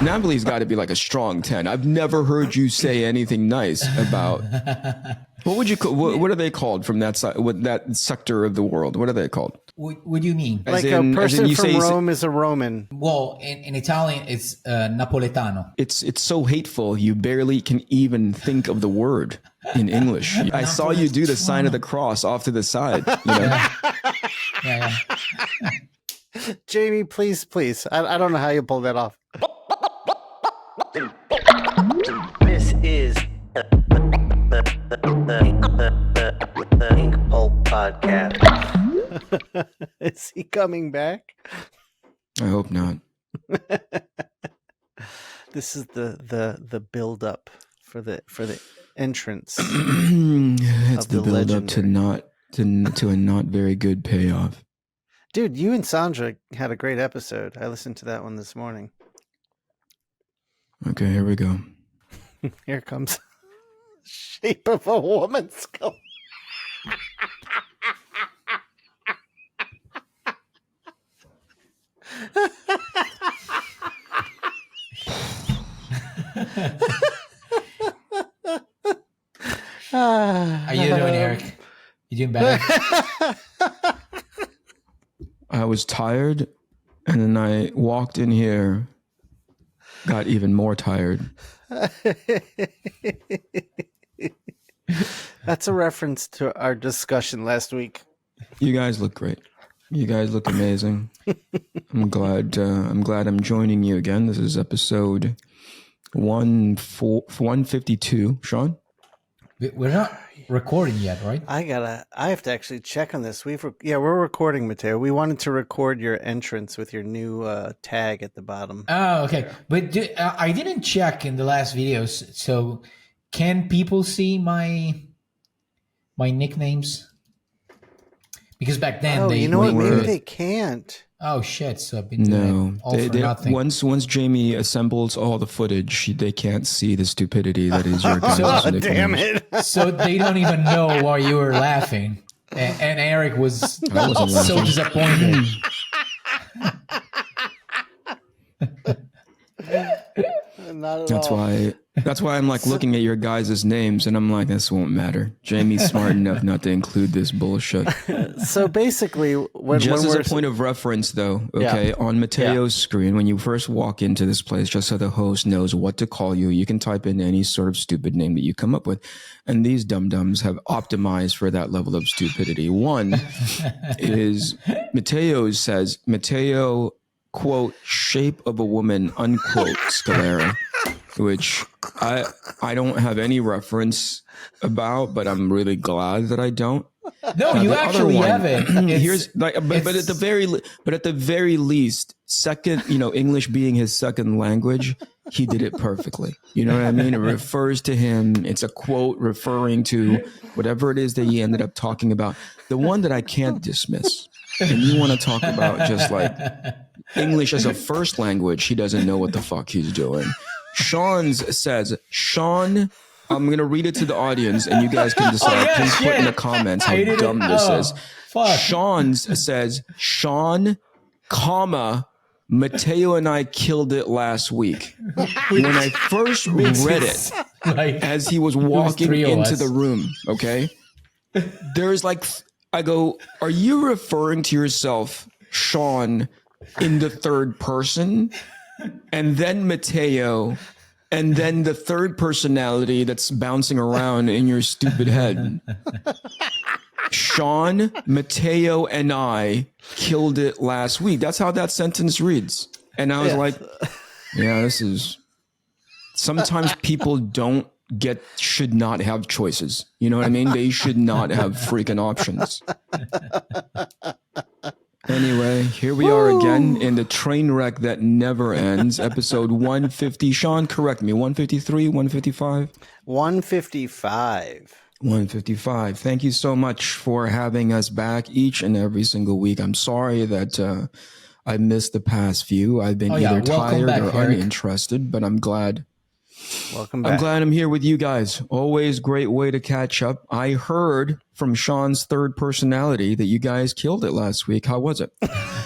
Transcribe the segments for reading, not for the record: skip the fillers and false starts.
Napoli's got to be like a strong 10. I've never heard you say anything nice about. What would you call? What are they called from that side? What that sector of the world? What are they called? What do you mean? Like a person from Rome is a Roman. Well, in Italian, it's Napoletano. It's so hateful. You barely can even think of the word in English. I saw you do the sign of the cross off to the side. You know? Yeah. Jamie, please. I don't know how you pull that off. This is the Inkpulp podcast. Is he coming back? I hope not. This is the build up for the entrance. It's the build up to a not very good payoff. Dude, you and Sandra had a great episode. I listened to that one this morning. Okay, here we go. Here comes Shape of a Woman's Skull. How you doing, Eric? You doing better? I was tired, and then I walked in here, got even more tired. That's a reference to our discussion last week. You guys look great. You guys look amazing. I'm glad I'm joining you again. This is episode 152. Shawn? We're not recording yet, right? I have to actually check on this. We're recording, Matteos. We wanted to record your entrance with your new tag at the bottom. Oh, okay. But I didn't check in the last videos. So can people see my nicknames? Because back then maybe they can't. Oh shit! So I've been doing all for nothing. Once Jamie assembles all the footage, they can't see the stupidity that is your guys' nicknames. Damn it! So they don't even know why you were laughing, and Eric was so disappointed. Not at all. That's why I'm like looking at your guys' names and I'm like, this won't matter. Jamie's smart enough not to include this bullshit. So basically, just as a point of reference, though, okay, on Matteo's screen, when you first walk into this place, just so the host knows what to call you, you can type in any sort of stupid name that you come up with. And these dum-dums have optimized for that level of stupidity. One is Matteos says, Matteo, quote, shape of a woman, unquote, Scalera. Which I don't have any reference about, but I'm really glad that I don't. No, you actually have it. Here's like, but at the very least, second, English being his second language, he did it perfectly. You know what I mean? It refers to him. It's a quote referring to whatever it is that he ended up talking about. The one that I can't dismiss. And you want to talk about just like English as a first language, he doesn't know what the fuck he's doing. Shawn's says, Shawn, I'm going to read it to the audience and you guys can decide. Please put in the comments how dumb this is. Fuck. Shawn's says, Shawn, comma, Matteo and I killed it last week. When I first read it, as he was walking into the room, okay, there's like, I go, are you referring to yourself, Shawn, in the third person? And then Matteo, and then the third personality that's bouncing around in your stupid head. Shawn, Matteo, and I killed it last week. That's how that sentence reads. And I was like, yeah, this is... Sometimes people should not have choices. You know what I mean? They should not have freaking options. Anyway, here we are again in the train wreck that never ends. Episode 150. Shawn, correct me. 153, 155? 155. 155. Thank you so much for having us back each and every single week. I'm sorry that I missed the past few. I've been either tired or uninterested, but I'm glad. Welcome back. I'm glad I'm here with you guys. Always great way to catch up. I heard from Shawn's third personality that you guys killed it last week. How was it?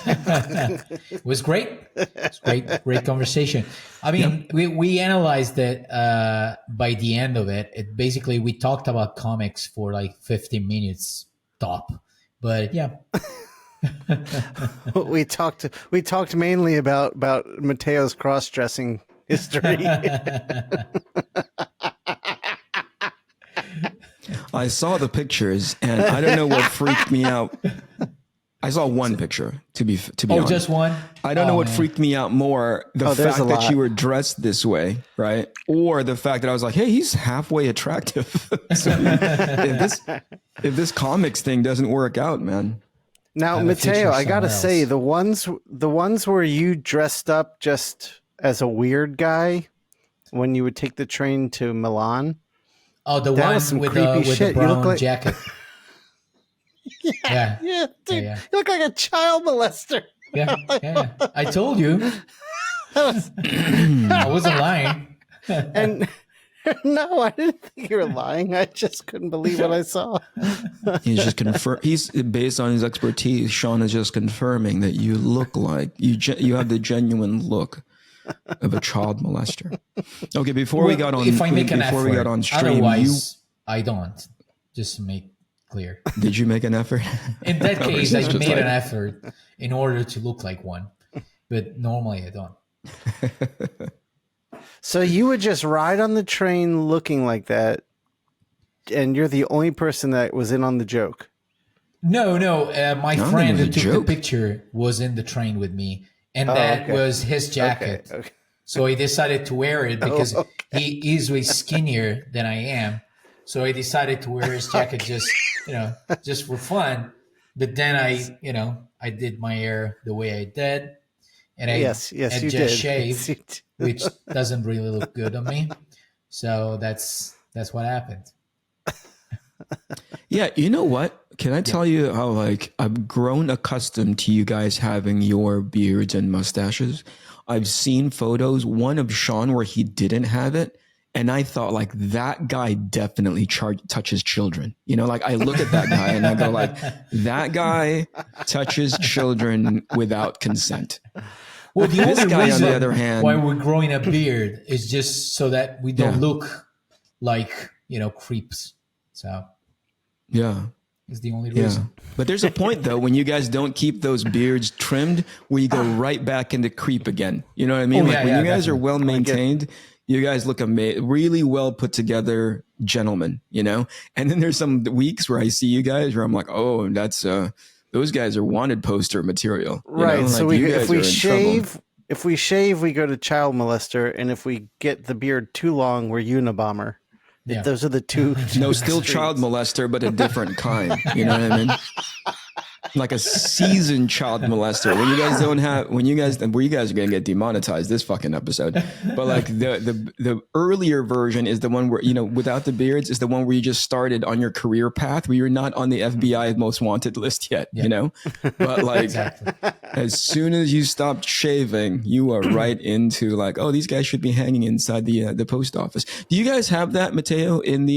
It was great. It's great conversation. I mean, we analyzed it by the end of it. Basically we talked about comics for like 15 minutes top. But yeah. we talked mainly about Matteo's cross-dressing history. I saw the pictures, and I don't know what freaked me out. I saw one picture, to be honest. Just one? I don't know what freaked me out more, the fact that you were dressed this way, right? Or the fact that I was like, hey, he's halfway attractive. So if this comics thing doesn't work out, man. Now, Matteo, I gotta say, the ones where you dressed up just as a weird guy when you would take the train to Milan. Oh, the one with the brown jacket. Yeah, dude, you look like a child molester. Yeah. I told you. I wasn't lying. And no, I didn't think you were lying. I just couldn't believe what I saw. He's just he's based on his expertise. Shawn is just confirming that you look like you have the genuine look of a child molester. Okay, before we got on stream, otherwise I don't. Just to make clear. Did you make an effort? In that case, I made an effort in order to look like one, but normally I don't. So you would just ride on the train looking like that, and you're the only person that was in on the joke. No. My friend who took the picture was in the train with me, and that was his jacket. Okay. So he decided to wear it because he is way skinnier than I am. So he decided to wear his jacket just for fun. But then I did my hair the way I did, and I just shaved, which doesn't really look good on me. So that's what happened. Yeah, you know what? Can I tell you how I've grown accustomed to you guys having your beards and mustaches? I've seen photos, one of Shawn where he didn't have it. And I thought that guy definitely touches children. I look at that guy and I go that guy touches children without consent. Well, the only guy, on the other hand, why we're growing a beard is just so that we don't look like, creeps. So yeah. Is the only reason. But there's a point though when you guys don't keep those beards trimmed where you go right back into creep again. You know what I mean? When you guys are well maintained, you guys look really well put together gentlemen, And then there's some weeks where I see you guys where I'm like, oh, that's those guys are wanted poster material. Right. So if we shave, we go to child molester, and if we get the beard too long, we're Unabomber. Yeah. Those are the two. No, still child molester, but a different kind. You know what I mean? Like a seasoned child molester. When you guys are going to get demonetized this fucking episode. But the earlier version is the one where, without the beards is the one where you just started on your career path where you're not on the FBI most wanted list yet, But exactly. As soon as you stopped shaving, you are right into these guys should be hanging inside the post office. Do you guys have that, Matteo, in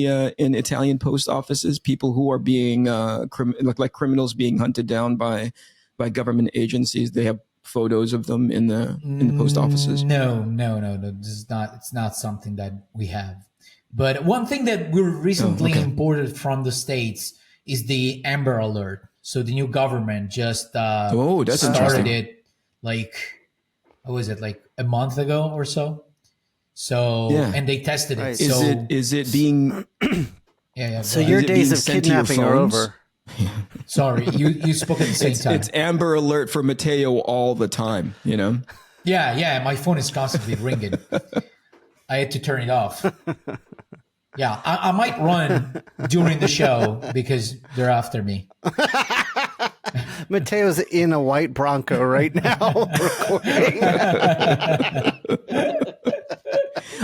Italian post offices? People who are being like criminals being hunted down by government agencies, they have photos of them in the post offices? No. It's not something that we have. But one thing that we recently imported from the States is the Amber Alert. So the new government just started it what was it, a month ago or so? So and they tested it. Right. So is it being So your days of kidnapping are over. Sorry, you spoke at the same time. It's Amber Alert for Matteo all the time, Yeah, my phone is constantly ringing. I had to turn it off. Yeah, I might run during the show because they're after me. Matteo's in a white Bronco right now recording.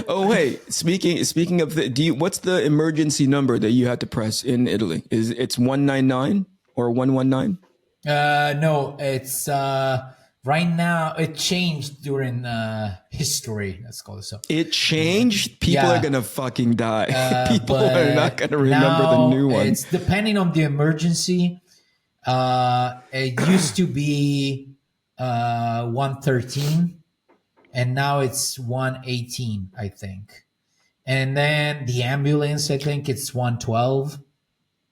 Oh, wait. Speaking of what's the emergency number that you had to press in Italy? It's 199 or 119? No, it's right now. It changed during history. Let's call this up. It changed. People are gonna fucking die. People are not gonna remember the new one. It's depending on the emergency. It used to be 113, and now it's 118, I think. And then the ambulance, I think it's 112.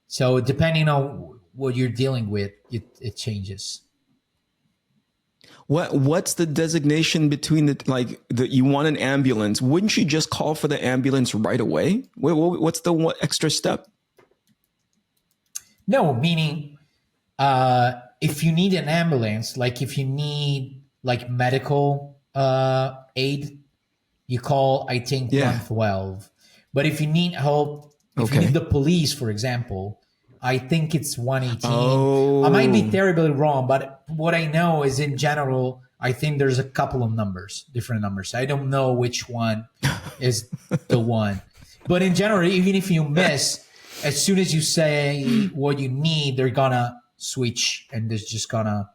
So depending on what you're dealing with, it changes. What's the designation between you want an ambulance? Wouldn't you just call for the ambulance right away? What's the extra step? No, meaning if you need an ambulance, like if you need like medical aid, you call, I think, 112. But if you need help, if you need the police, for example, I think it's 118. Oh. I might be terribly wrong, but what I know is in general, I think there's a couple of different numbers. I don't know which one is the one. But in general, even if you miss, as soon as you say what you need, they're gonna switch and there's just gonna,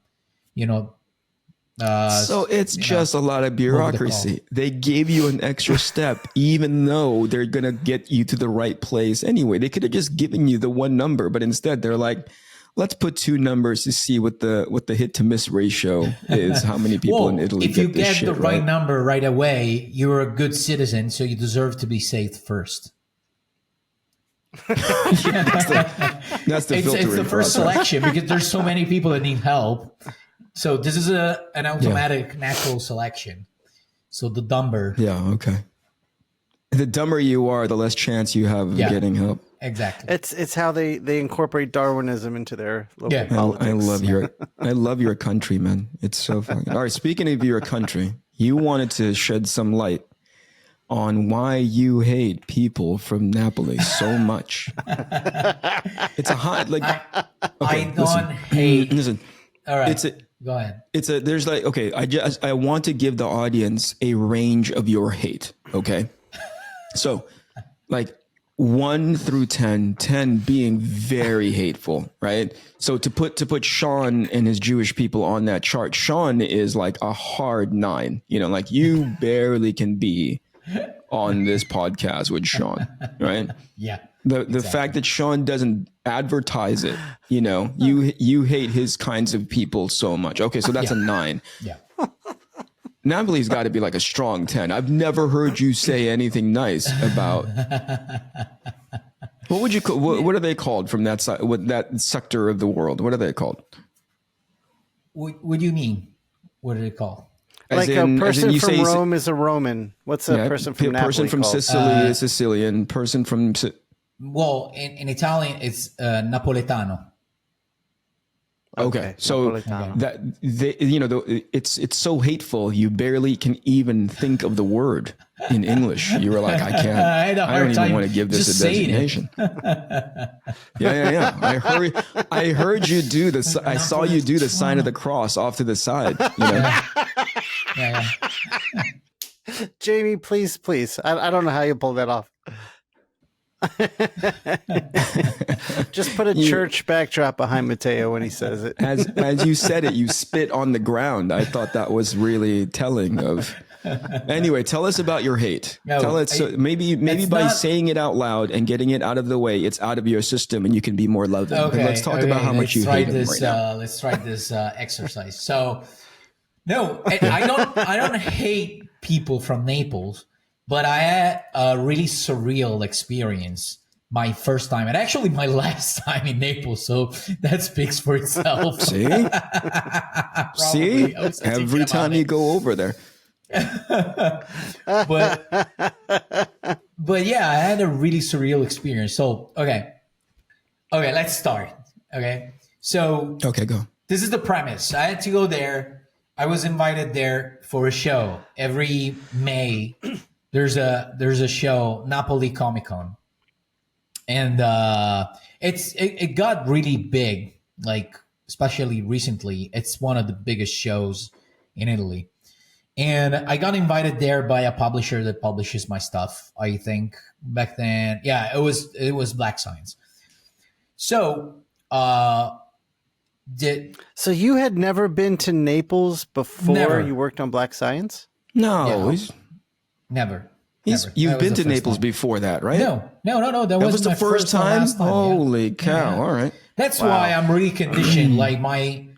so it's just a lot of bureaucracy. They gave you an extra step, even though they're going to get you to the right place anyway. They could have just given you the one number, but instead they're like, let's put two numbers to see what the hit to miss ratio is. How many people in Italy if you get this get shit, the right number right away, you're a good citizen, so you deserve to be saved first. That's the filtering it's the first process. selection because there's so many people that need help. So this is an automatic natural selection. So the dumber. Yeah, okay. The dumber you are, the less chance you have of getting help. Exactly. It's how they incorporate Darwinism into their local politics. I love your country, man. It's so fun. All right, speaking of your country, you wanted to shed some light on why you hate people from Naples so much. It's a hot I don't hate. Listen. All right. Go ahead. There's I want to give the audience a range of your hate. Okay. So 1 through 10, 10 being very hateful, right? So to put Shawn and his Jewish people on that chart, Shawn is like a hard 9, you barely can be on this podcast with Shawn, right? Yeah. The fact that Shawn doesn't advertise it, you hate his kinds of people so much. Okay, so that's a 9. Yeah. Napoli's got to be like a strong 10. I've never heard you say anything nice about. What would you call? What are they called from that side? What that sector of the world? What are they called? What do you mean? What are they called? Like a person from Rome is a Roman. What's a person from Napoli person from called? Sicily is Sicilian. Person from well, in Italian, it's Napoletano. Okay, so that it's so hateful you barely can even think of the word in English. You were like, I can't. I don't even want to give this a designation. Yeah. I heard you do this. I saw you do the sign of the cross off to the side. Yeah. Jamie, please. I don't know how you pull that off. Just put a church backdrop behind Matteo when he says it. As you said it, you spit on the ground. I thought that was really telling of. Anyway, tell us about your hate. Tell us maybe by saying it out loud and getting it out of the way, it's out of your system and you can be more loving. Okay, let's talk about how much you hate him right now. Let's try this exercise. So, no, I don't hate people from Naples. But I had a really surreal experience my first time and actually my last time in Naples. So that speaks for itself. See? Every time you go over there. But yeah, I had a really surreal experience. So, okay, let's start. Okay. So, go. This is the premise. I had to go there. I was invited there for a show every May. There's a show, Napoli Comic Con, and it got really big, like especially recently. It's one of the biggest shows in Italy, and I got invited there by a publisher that publishes my stuff. I think back then, yeah, it was Black Science. So, so you had never been to Naples before you worked on Black Science? No. Yeah. Never. You've been to Naples before that, right? No. That was the first time? Last time. Holy cow. Yeah. All right. That's why I'm really conditioned. Like my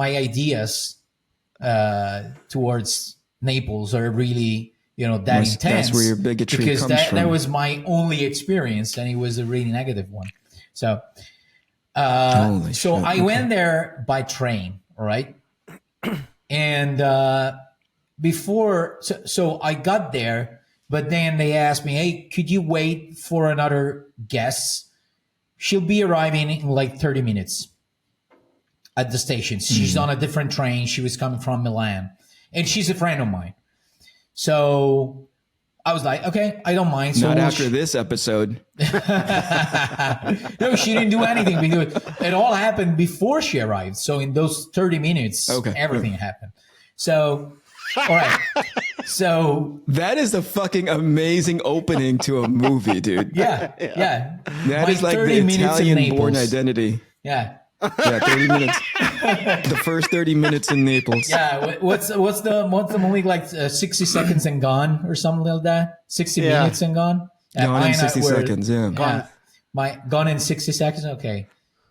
ideas towards Naples are really, that intense. That's where your bigotry comes from. Because that was my only experience, and it was a really negative one. So, I went there by train, right? And before, so I got there, but then they asked me, hey, could you wait for another guest? She'll be arriving in like 30 minutes at the station. She's on a different train. She was coming from Milan, and she's a friend of mine. So I was like, okay, I don't mind. So not after this episode. No, she didn't do anything because it all happened before she arrived. So in those 30 minutes, everything happened. So, all right. So that is a fucking amazing opening to a movie, dude. Yeah. That is like the Italian-born identity. Yeah. Yeah, 30 minutes. The first 30 minutes in Naples. Yeah, what's the movie, like 60 seconds and gone or something like that? 60 minutes and gone? Gone in 60 seconds, Gone in 60 seconds? Okay.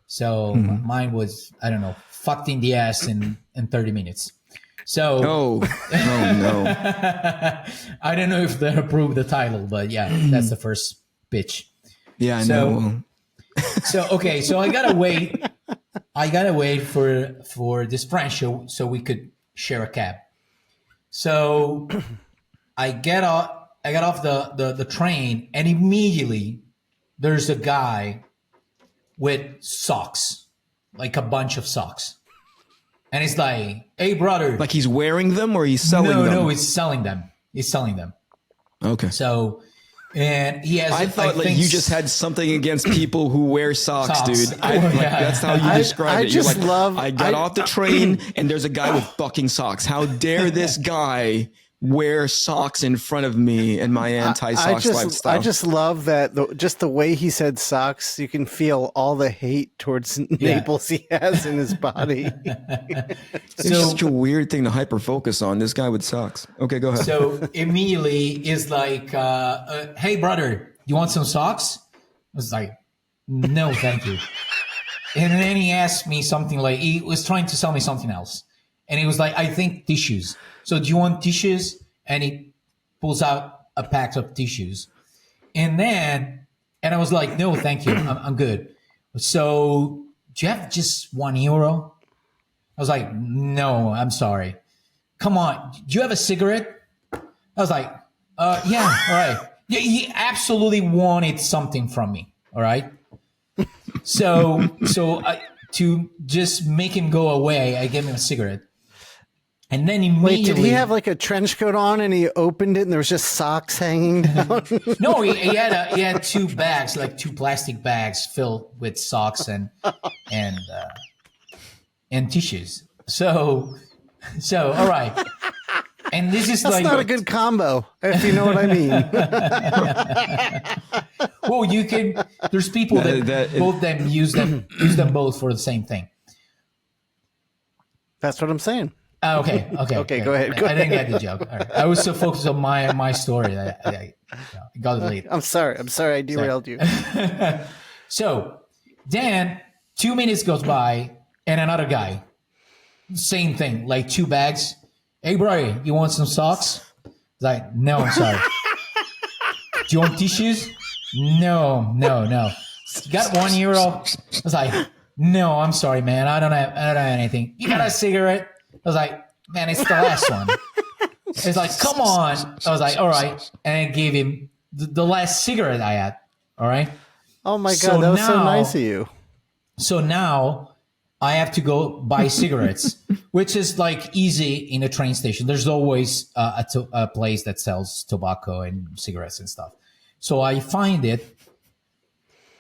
So mine was, I don't know, fucked in the ass in 30 minutes. So no. I don't know if they approved the title, but yeah, that's the first pitch. Yeah, I know. So I gotta wait. For this friend so we could share a cab. So I got off the train, and immediately there's a guy with socks, like a bunch of socks. And it's like, hey, brother. Like he's wearing them or he's selling them? No, he's selling them. Okay. So, and he has... I thought you just had something against people who wear socks. Dude. That's how you describe it. You're like, I got off the train and there's a guy with fucking socks. How dare this guy wear socks in front of me and my anti-socks lifestyle? I just love that, just the way he said socks, you can feel all the hate towards Naples he has in his body. It's such a weird thing to hyper-focus on, this guy with socks. Okay, go ahead. So immediately is like, hey, brother, you want some socks? I was like, no, thank you. And then he asked me something like, he was trying to sell me something else. And he was like, I think tissues. So do you want tissues? And he pulls out a pack of tissues. And I was like, no, thank you. I'm good. So do you have just €1? I was like, no, I'm sorry. Come on. Do you have a cigarette? I was like, yeah, all right. Yeah, he absolutely wanted something from me. All right. So to just make him go away, I gave him a cigarette. And then immediately... Wait, did he have like a trench coat on and he opened it and there was just socks hanging down? No, he had 2 bags, like 2 plastic bags filled with socks and tissues. So all right. And this is That's not a good combo, if you know what I mean. Well, you can... There's people that both them use them both for the same thing. That's what I'm saying. Okay. Go ahead. I didn't get the joke. All right. I was so focused on my story that I got it late. I'm sorry. I derailed you. So then 2 minutes goes by and another guy, same thing, like 2 bags. Hey, bro, you want some socks? It's like, no, I'm sorry. Do you want tissues? No. You got €1? I was like, no, I'm sorry, man. I don't have anything. You got a cigarette? I was like, man, it's the last one. It's like, come on. I was like, all right. And I gave him the last cigarette I had. All right. Oh my God, that was so nice of you. So now I have to go buy cigarettes, which is like easy in a train station. There's always a place that sells tobacco and cigarettes and stuff. So I find it.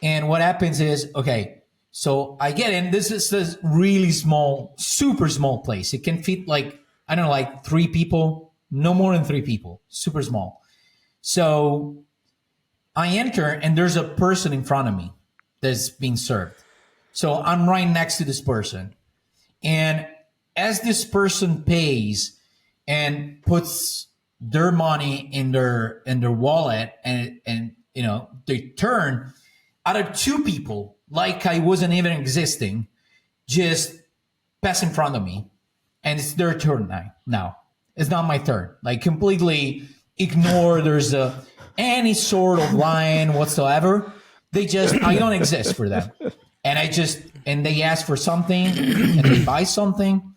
And what happens is, okay, so I get in. This is this really small, super small place. It can fit like, I don't know, like 3 people, no more than 3 people, super small. So I enter and there's a person in front of me that's being served. So I'm right next to this person. And as this person pays and puts their money in their wallet and they turn, out of 2 people, like I wasn't even existing, just pass in front of me. and it's their turn now. It's not my turn. Like, completely ignore there's any sort of line whatsoever. I don't exist for them. And they ask for something, and they buy something,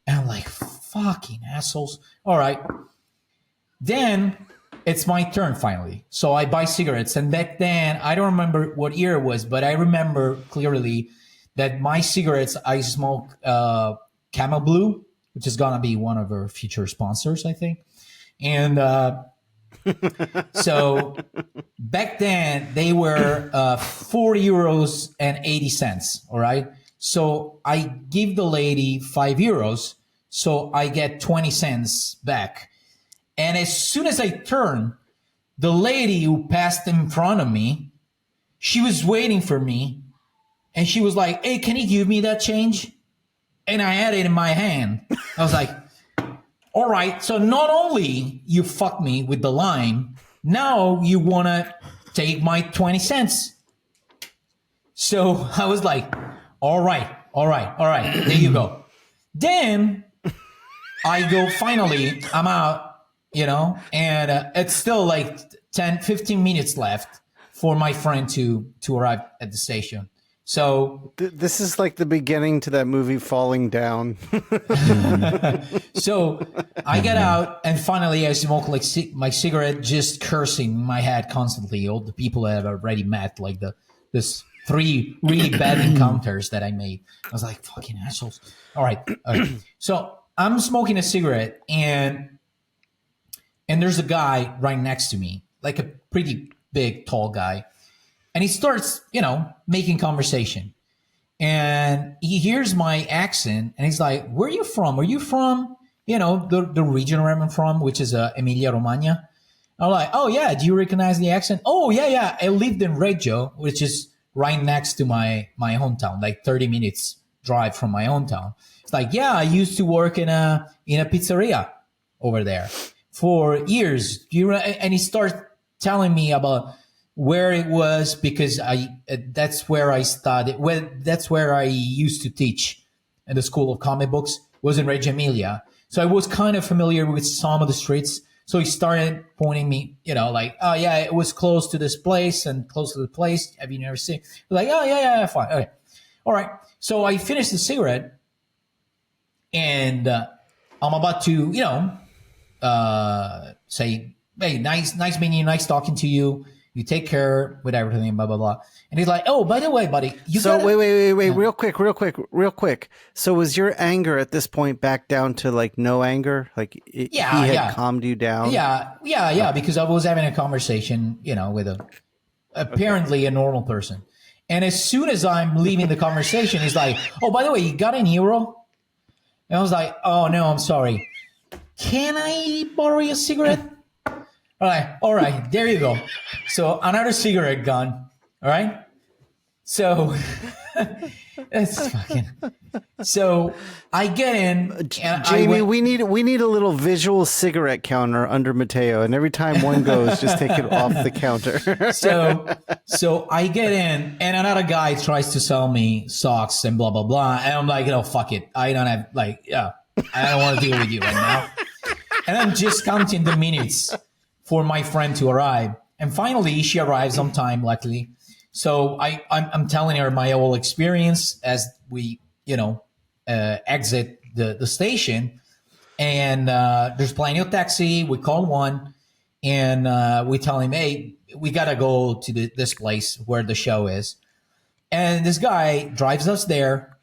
and I'm like, fucking assholes. All right. Then it's my turn finally. So I buy cigarettes. And back then, I don't remember what year it was, but I remember clearly that my cigarettes, I smoke Camel Blue, which is going to be one of our future sponsors, I think. And so back then, they were 4 euros and 80 cents. All right. So I give the lady 5 euros. So I get 20 cents back. And as soon as I turn, the lady who passed in front of me, she was waiting for me. And she was like, hey, can you give me that change? And I had it in my hand. I was like, all right. So not only you fuck me with the line, now you want to take my 20 cents. So I was like, all right. There you go. Then I go, finally, I'm out. And it's still like 10, 15 minutes left for my friend to arrive at the station. So this is like the beginning to that movie Falling Down. So I get out, and finally I smoke like my cigarette, just cursing in my head constantly all the people that I've already met, like this 3 really bad encounters that I made. I was like, fucking assholes. All right. So I'm smoking a cigarette, and there's a guy right next to me, like a pretty big, tall guy. And he starts, making conversation. And he hears my accent, and he's like, where are you from? Are you from, the region where I'm from, which is Emilia-Romagna? I'm like, oh, yeah. Do you recognize the accent? Oh, yeah. I lived in Reggio, which is right next to my hometown, like 30 minutes drive from my hometown. It's like, yeah, I used to work in a pizzeria over there for years. And he starts telling me about where it was, because that's where I studied. Well, that's where I used to teach in the School of Comic Books, was in Reggio Emilia. So I was kind of familiar with some of the streets. So he started pointing me, like, oh yeah, it was close to this place and close to the place. Have you never seen? Like, oh yeah, fine. Okay. All right. So I finished the cigarette, and I'm about to, say, hey, nice meeting you, nice talking to you. You take care with everything, blah, blah, blah. And he's like, oh, by the way, buddy. Wait, real quick. So was your anger at this point back down to like no anger? Like he had calmed you down? Yeah, because I was having a conversation, with apparently a normal person. And as soon as I'm leaving the conversation, he's like, oh, by the way, you got an euro? And I was like, oh, no, I'm sorry. Can I borrow your cigarette? All right, there you go. So another cigarette gone. All right. So that's fucking. So I get in. And Jamie, we need a little visual cigarette counter under Matteo, and every time one goes, just take it off the counter. So I get in, and another guy tries to sell me socks and blah blah blah, and I'm like, fuck it. I don't have I don't want to deal with you right now. And I'm just counting the minutes for my friend to arrive. And finally, she arrives on time, luckily. So I'm telling her my whole experience as we, exit the station. And there's plenty of taxi. We call one, and we tell him, hey, we got to go to this place where the show is. And this guy drives us there.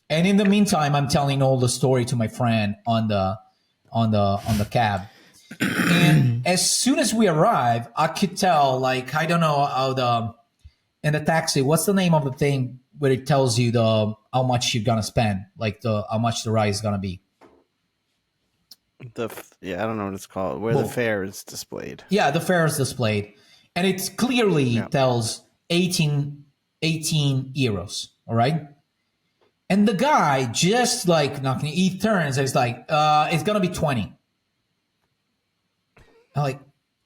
And in the meantime, I'm telling all the story to my friend on the cab. And as soon as we arrive, I could tell, like, I don't know how in the taxi, what's the name of the thing where it tells you how much you're gonna spend, like how much the ride is gonna be? I don't know what it's called. Where the fare is displayed. Yeah, the fare is displayed, and it clearly tells 18 euros. All right. And the guy just like knocking, he turns and he's like, it's gonna be 20. I'm like,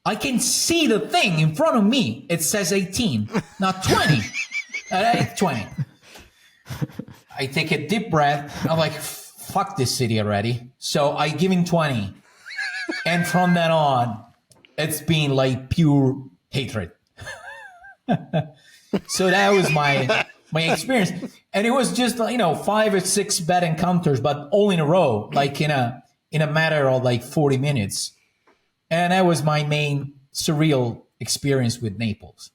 I can see the thing in front of me. It says 18, not 20. 20. I take a deep breath. I'm like, fuck this city already. So I give him 20. And from then on, it's been like pure hatred. So that was my experience. And it was just, 5 or 6 bad encounters, but all in a row, like in a matter of like 40 minutes. And that was my main surreal experience with Naples.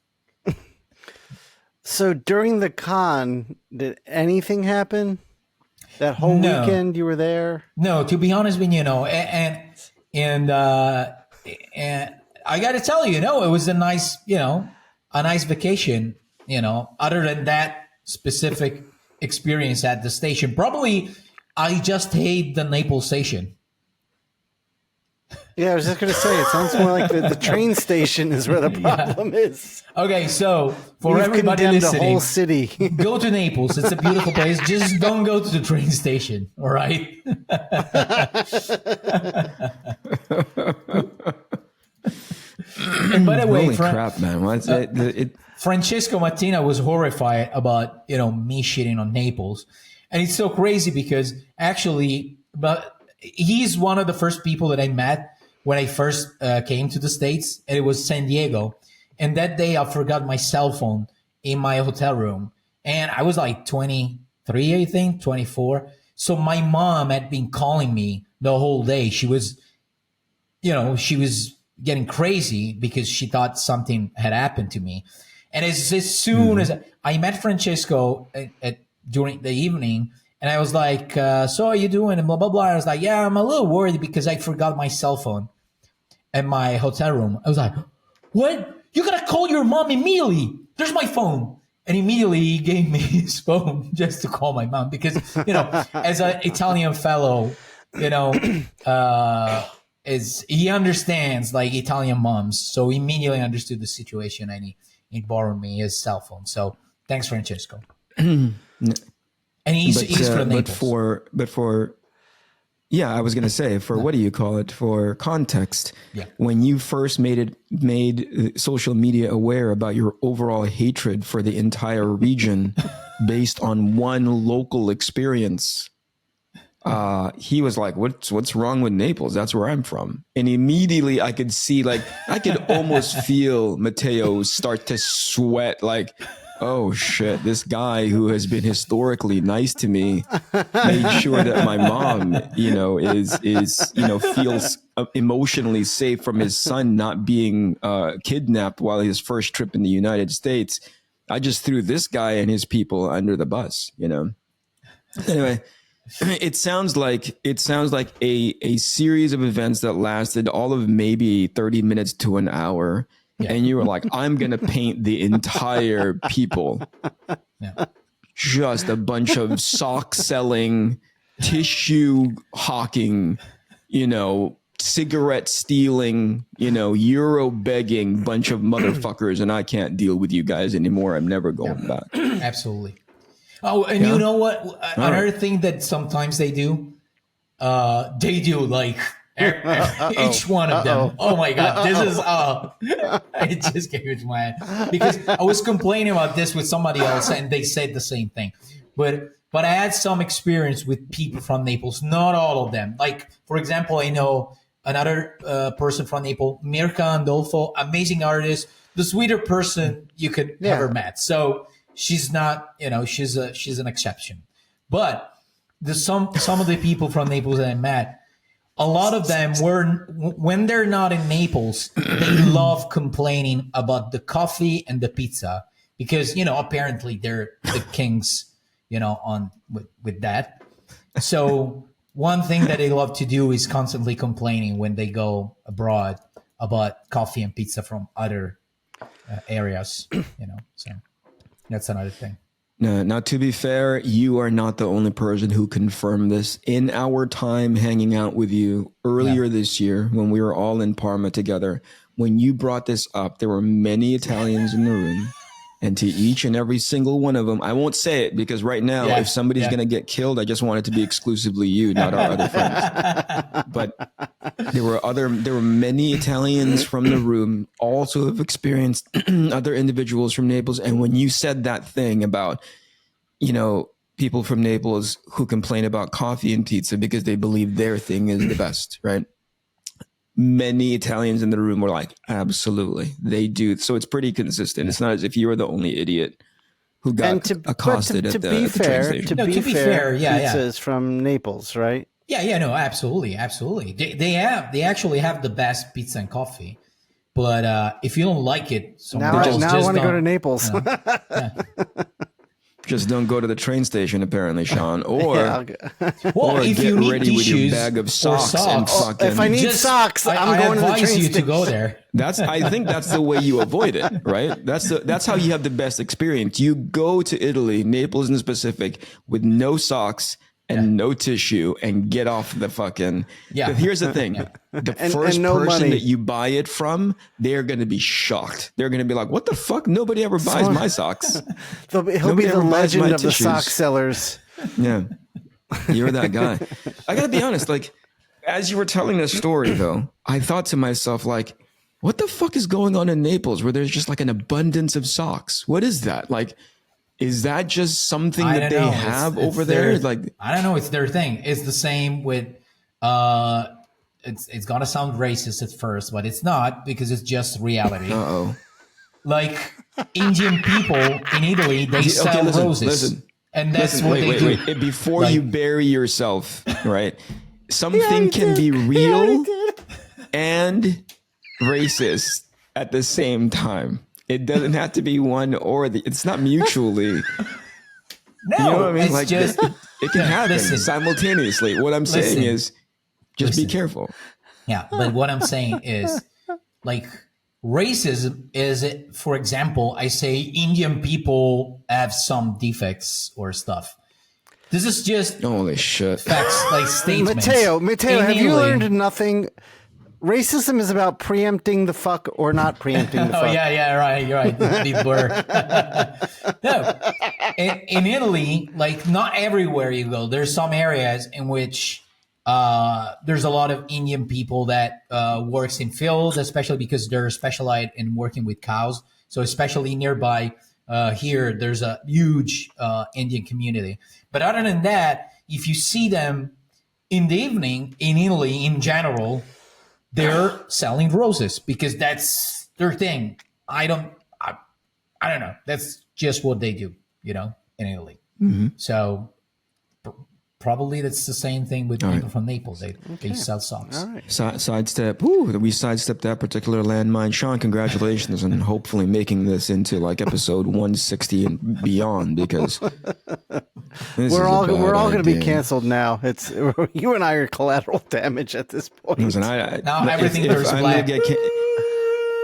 So during the con, did anything happen? That whole weekend you were there? No, to be honest with you, and I got to tell you, it was a nice vacation. Other than that specific experience at the station, probably I just hate the Naples station. Yeah, I was just going to say, it sounds more like the train station is where the problem is. Okay, so for everybody listening, the whole city. Go to Naples. It's a beautiful place. Just don't go to the train station, all right? And by the way, holy crap, man! What's it? Francesco Mattina was horrified about me shitting on Naples, and it's so crazy because actually, but he's one of the first people that I met when I first came to the States, and it was San Diego. And that day I forgot my cell phone in my hotel room. And I was like 23, I think, 24. So my mom had been calling me the whole day. She was, she was getting crazy because she thought something had happened to me. And as soon as I met Francesco during the evening, and I was like, so how are you doing? And blah, blah, blah. I was like, yeah, I'm a little worried because I forgot my cell phone in my hotel room. I was like, what? You got to call your mom immediately. There's my phone. And immediately he gave me his phone just to call my mom because, as an Italian fellow, he understands like Italian moms. So he immediately understood the situation and he borrowed me his cell phone. So thanks, Francesco. And he's from Naples. But for I was gonna say what do you call it? For context, when you first made social media aware about your overall hatred for the entire region based on one local experience, he was like, "What's wrong with Naples? That's where I'm from." And immediately I could see, I could almost feel Matteo start to sweat, like, oh shit, this guy who has been historically nice to me made sure that my mom, feels emotionally safe from his son not being kidnapped while his first trip in the United States. I just threw this guy and his people under the bus, Anyway, it sounds like a series of events that lasted all of maybe 30 minutes to an hour. Yeah. And you were like, I'm going to paint the entire people. Yeah. Just a bunch of sock selling, tissue hawking, cigarette stealing, Euro begging bunch of motherfuckers. And I can't deal with you guys anymore. I'm never going back. Absolutely. Oh, and you know what? Another thing that sometimes they do like, each one of them. Oh my God. This is, it just came into my head because I was complaining about this with somebody else and they said the same thing. But I had some experience with people from Naples, not all of them. Like, for example, I know another person from Naples, Mirka Andolfo, amazing artist, the sweeter person you could ever met. So she's not, she's an exception. But some of the people from Naples that I met, a lot of them when they're not in Naples, they love complaining about the coffee and the pizza because, apparently they're the kings, with that. So one thing that they love to do is constantly complaining when they go abroad about coffee and pizza from other areas, so that's another thing. Now, to be fair, you are not the only person who confirmed this. In our time hanging out with you earlier this year, when we were all in Parma together, when you brought this up, there were many Italians in the room. And to each and every single one of them, I won't say it because right now, if somebody's going to get killed, I just want it to be exclusively you, not our other friends. But there were many Italians from the room also have experienced other individuals from Naples. And when you said that thing about, people from Naples who complain about coffee and pizza because they believe their thing is the best, right? Many Italians in the room were like, absolutely, they do. So it's pretty consistent. It's not as if you were the only idiot who got accosted at the train station. To be fair, pizza is from Naples, right? Yeah, no, absolutely. They actually have the best pizza and coffee. But if you don't like it, now I want to go to Naples. You know, yeah. Just don't go to the train station, apparently, Shawn. Or, or if get you need ready with your bag of socks and fucking. If I need socks, I'm going to the train station. To go there. I think that's the way you avoid it, right? That's how you have the best experience. You go to Italy, Naples in specific, with no socks and no tissue, and get off the fucking. Yeah. But here's the thing: the first person that you buy it from, they're going to be shocked. They're going to be like, "What the fuck? Nobody ever buys my socks." He'll be the legend of the sock sellers. Yeah, you're that guy. I got to be honest. Like, as you were telling this story, though, I thought to myself, like, what the fuck is going on in Naples where there's just like an abundance of socks? What is that? Like, is that just something that they have over there? Like, I don't know. It's their thing. It's the same with, it's going to sound racist at first, but it's not, because it's just reality. Uh-oh. Like, Indian people in Italy, they sell roses. And that's what they do. Wait. Before you bury yourself, right? Something can be real and racist at the same time. It doesn't have to be one or the. It's not mutually. No, you know what I mean? it's like just it can happen simultaneously. What I'm saying is, just be careful. Yeah, but what I'm saying is, like, racism is, for example, I say Indian people have some defects or stuff. This is just holy shit facts, like statements. Matteo, have you learned nothing? Racism is about preempting the fuck or not preempting the fuck. Oh, yeah, right. You're right. Big blur. No, in Italy, like, not everywhere you go. There's some areas in which there's a lot of Indian people that works in fields, especially because they're specialized in working with cows. So especially nearby here, there's a huge Indian community. But other than that, if you see them in the evening in Italy in general, they're selling roses because that's their thing. I don't know. That's just what they do, you know, in Italy. Mm-hmm. So probably that's the same thing with people from Naples. They sell socks. All right. Sidestep. Ooh, we sidestepped that particular landmine. Shawn, congratulations on hopefully making this into like episode 160 and beyond, because we're all going to be canceled now. It's you and I are collateral damage at this point. Listen, now everything goes black.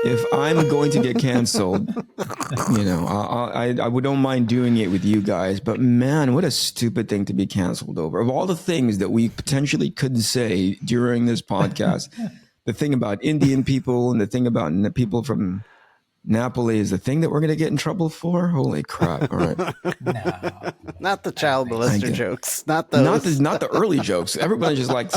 If I'm going to get canceled, you know, I don't mind doing it with you guys. But man, what a stupid thing to be canceled over. Of all the things that we potentially could say during this podcast, the thing about Indian people and the thing about the people from Napoli is the thing that we're going to get in trouble for. Holy crap! All right, no, not the child molester jokes, not those, not the early jokes. Everybody's just like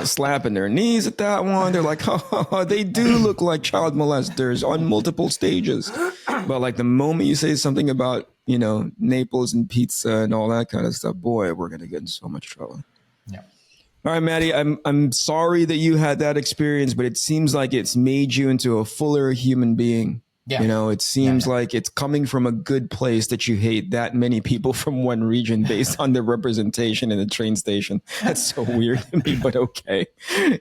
slapping their knees at that one. They're like, oh, they do look like child molesters on multiple stages. But like the moment you say something about, you know, Naples and pizza and all that kind of stuff, boy, we're going to get in so much trouble. Yeah. All right, Matty, I'm sorry that you had that experience, but it seems like it's made you into a fuller human being. Yeah. You know, it seems like it's coming from a good place that you hate that many people from one region based on their representation in the train station. That's so weird to me, but okay.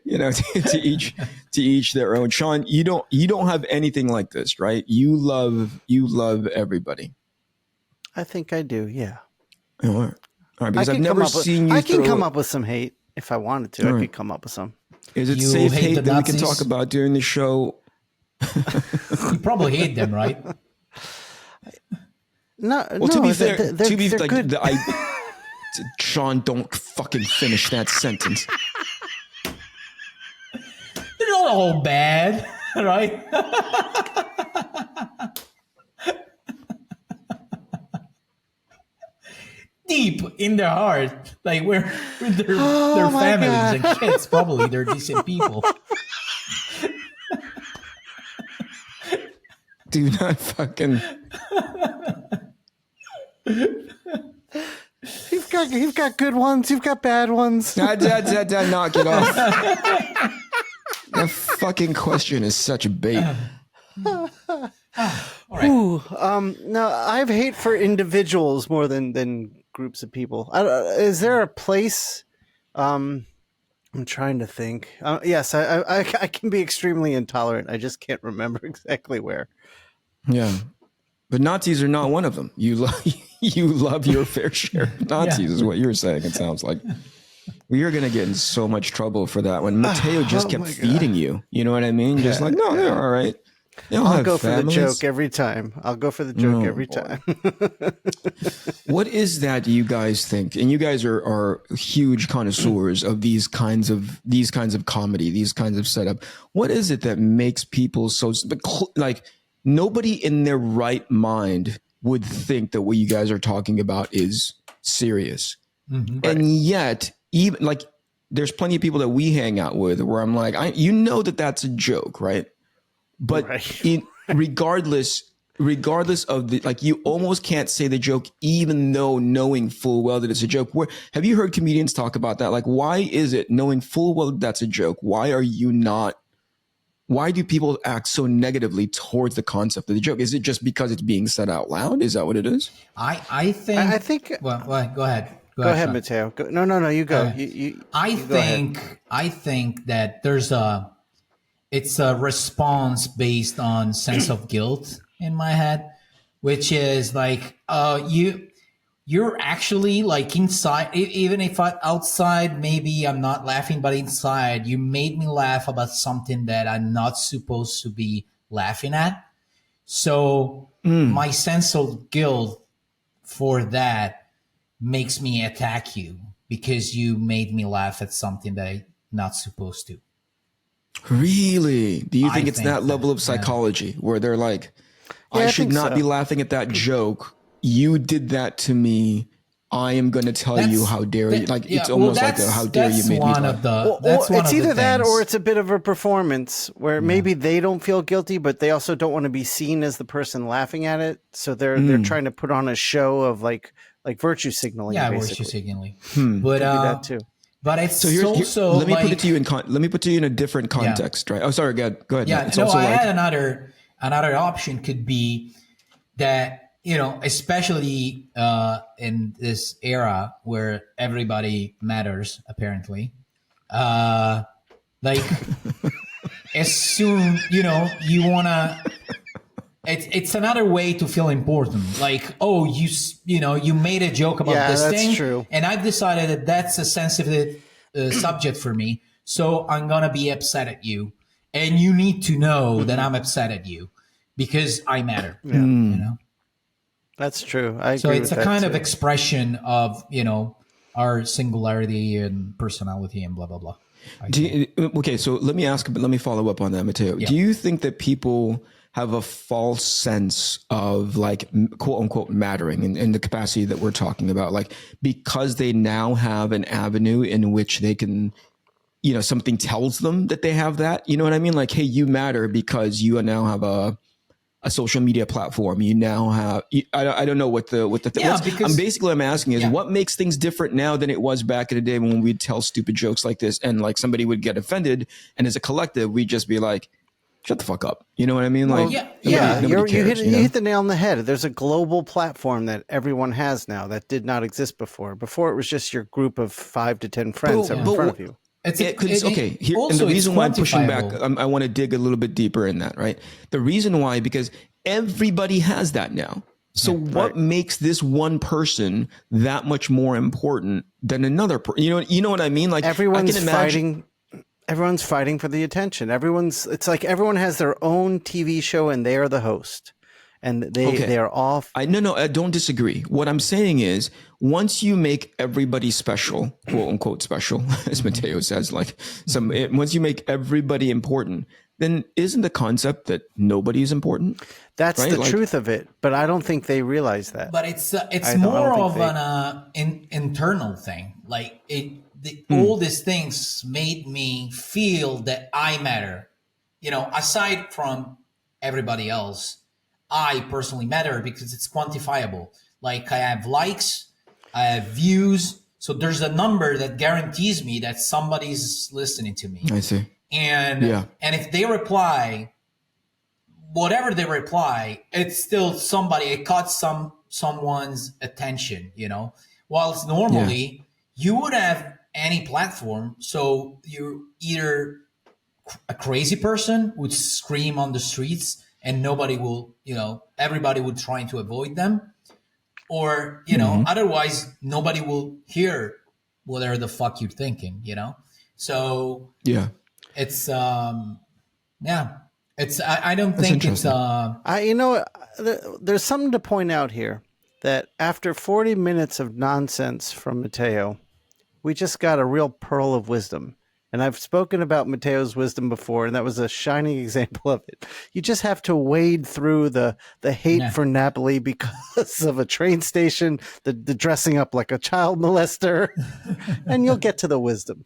You know, to each their own. Shawn, you don't have anything like this, right? You love everybody. I think I do, yeah. All right, because I've never seen you. I can come up with some hate if I wanted to. I could come up with some. Is it safe hate that we can talk about during the show? You probably hate them, right? No. Well, to be fair, they're good. Shawn, don't fucking finish that sentence. They're not all bad, right? Deep in their heart, like where their families and kids, probably they're decent people. Do not fucking. He You've got good ones. You've got bad ones. Knock it off. That fucking question is such a bait. All right. Ooh, no, I have hate for individuals more than groups of people. Is there a place? I'm trying to think. Yes, I can be extremely intolerant. I just can't remember exactly where. Yeah, but Nazis are not one of them. You love your fair share of Nazis, is what you're saying. It sounds like. We are going to get in so much trouble for that one. Mateo just kept feeding you. You know what I mean? Just like, no, they're all right. I'll go for the joke every time. What is that you guys think? And you guys are huge connoisseurs of these kinds of comedy, these kinds of setup. What is it that makes people so like nobody in their right mind would think that what you guys are talking about is serious? Mm-hmm. Right. And yet, even like there's plenty of people that we hang out with where I'm like, that's a joke, right? But regardless of the, like, you almost can't say the joke, even though knowing full well that it's a joke. Have you heard comedians talk about that? Like, why is it knowing full well that that's a joke? Why do people act so negatively towards the concept of the joke? Is it just because it's being said out loud? Is that what it is? I think. Well, go ahead. Go ahead, Matteo. No, you go. I think that it's a response based on sense of guilt in my head, which is like, you're actually like inside, even if outside, maybe I'm not laughing, but inside you made me laugh about something that I'm not supposed to be laughing at. So my sense of guilt for that makes me attack you because you made me laugh at something that I'm not supposed to. Really? Do you think it's that level of psychology where they're like, I should not be laughing at that joke. You did that to me. I am going to tell you how dare you. Like, it's almost like how dare you made me laugh. It's either that or it's a bit of a performance where maybe they don't feel guilty, but they also don't want to be seen as the person laughing at it. So they're trying to put on a show of like virtue signaling. Yeah, basically. Virtue signaling. But that too. But it's let me put it to you in a different context, right? Oh, sorry, go ahead. Yeah, I had another option could be that, especially in this era where everybody matters, apparently, like as soon you wanna. It's another way to feel important. Like, you made a joke about this thing, true. And I've decided that that's a sensitive subject for me, so I'm gonna be upset at you, and you need to know that I'm upset at you because I matter. Yeah. That's true. I agree. So it's with a kind too. of expression of our singularity and personality and blah blah blah. Okay, so let me follow up on that, Mateo. Yeah. Do you think that people have a false sense of like quote unquote mattering in the capacity that we're talking about, like because they now have an avenue in which they can, something tells them that they have that, you know what I mean? Like, hey, you matter because you now have a social media platform. You now have, I don't know what the I'm asking is what makes things different now than it was back in the day when we'd tell stupid jokes like this and like somebody would get offended. And as a collective, we'd just be like, shut the fuck up. You know what I mean? Like, you hit the nail on the head. There's a global platform that everyone has now that did not exist before. Before it was just your group of 5 to 10 friends in front of you. And the reason why I'm pushing back, I want to dig a little bit deeper in that, right? The reason why, because everybody has that now. So what makes this one person that much more important than another person? You know what I mean? Like everyone's fighting. Everyone's fighting for the attention. It's like everyone has their own TV show and they are the host. And they are all. I don't disagree. What I'm saying is once you make everybody special, quote unquote special, as Matteos says, once you make everybody important, then isn't the concept that nobody is important? That's right? The truth of it. But I don't think they realize that. But it's more of an internal thing. Like all these things made me feel that I matter. Aside from everybody else, I personally matter because it's quantifiable. Like I have likes, views. So there's a number that guarantees me that somebody's listening to me. I see. And if they reply, whatever they reply, it's still somebody. It caught someone's attention, you know. Whilst normally you would have any platform, so you're either a crazy person would scream on the streets and nobody will, you know, everybody would try to avoid them, or you know, otherwise nobody will hear whatever the fuck you're thinking, you know. So it's it's I don't think it's you know, there's something to point out here, that after 40 minutes of nonsense from Matteo, we just got a real pearl of wisdom. And I've spoken about Matteo's wisdom before, and that was a shining example of it. You just have to wade through the hate for Napoli because of a train station, the dressing up like a child molester, and you'll get to the wisdom.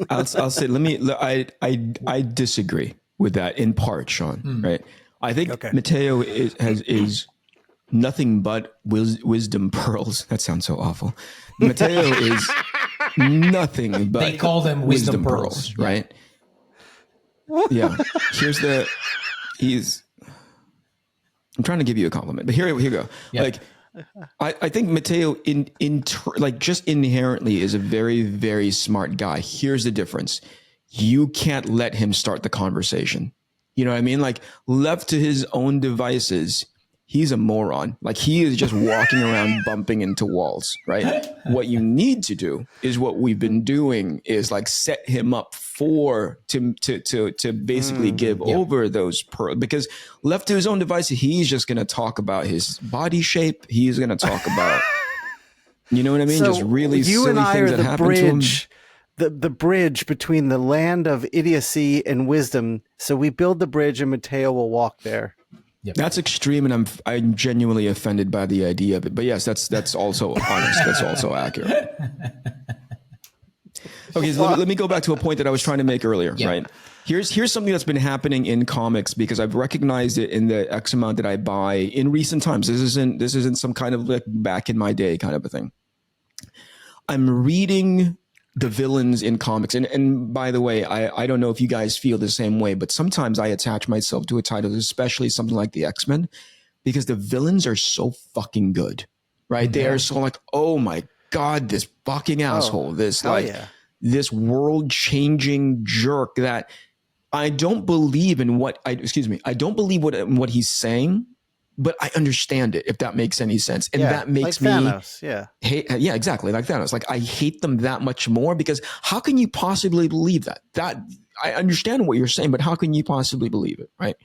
I'll say, I disagree with that in part, Shawn. Right? I think Matteo is nothing but wisdom pearls. That sounds so awful. Matteo is nothing but they call them wisdom pearls, right? Yeah. I'm trying to give you a compliment, but here we go. Yeah. Like, I think Mattteo just inherently is a very, very smart guy. Here's the difference. You can't let him start the conversation. You know what I mean? Like, left to his own devices, he's a moron. Like, he is just walking around bumping into walls, right? What you need to do is what we've been doing is like set him up to basically give over those pearls, because left to his own devices, he's just going to talk about his body shape. He's going to talk about, you know what I mean? So just really silly things that happen to him. The bridge between the land of idiocy and wisdom. So we build the bridge and Matteo will walk there. Yep. That's extreme, and I'm genuinely offended by the idea of it. But yes, that's also honest. That's also accurate. Okay, so let me go back to a point that I was trying to make earlier. Yep. Right? Here's something that's been happening in comics, because I've recognized it in the X amount that I buy in recent times. This isn't some kind of like back in my day kind of a thing. I'm reading the villains in comics. And by the way, I don't know if you guys feel the same way, but sometimes I attach myself to a title, especially something like the X-Men, because the villains are so fucking good, right? They are so like, oh my God, this fucking asshole, this world changing jerk that I don't believe in I don't believe what he's saying, but I understand it, if that makes any sense. And that makes like Thanos, hate, exactly, like Thanos. Like, I hate them that much more, because how can you possibly believe that? That I understand what you're saying, but how can you possibly believe it, right?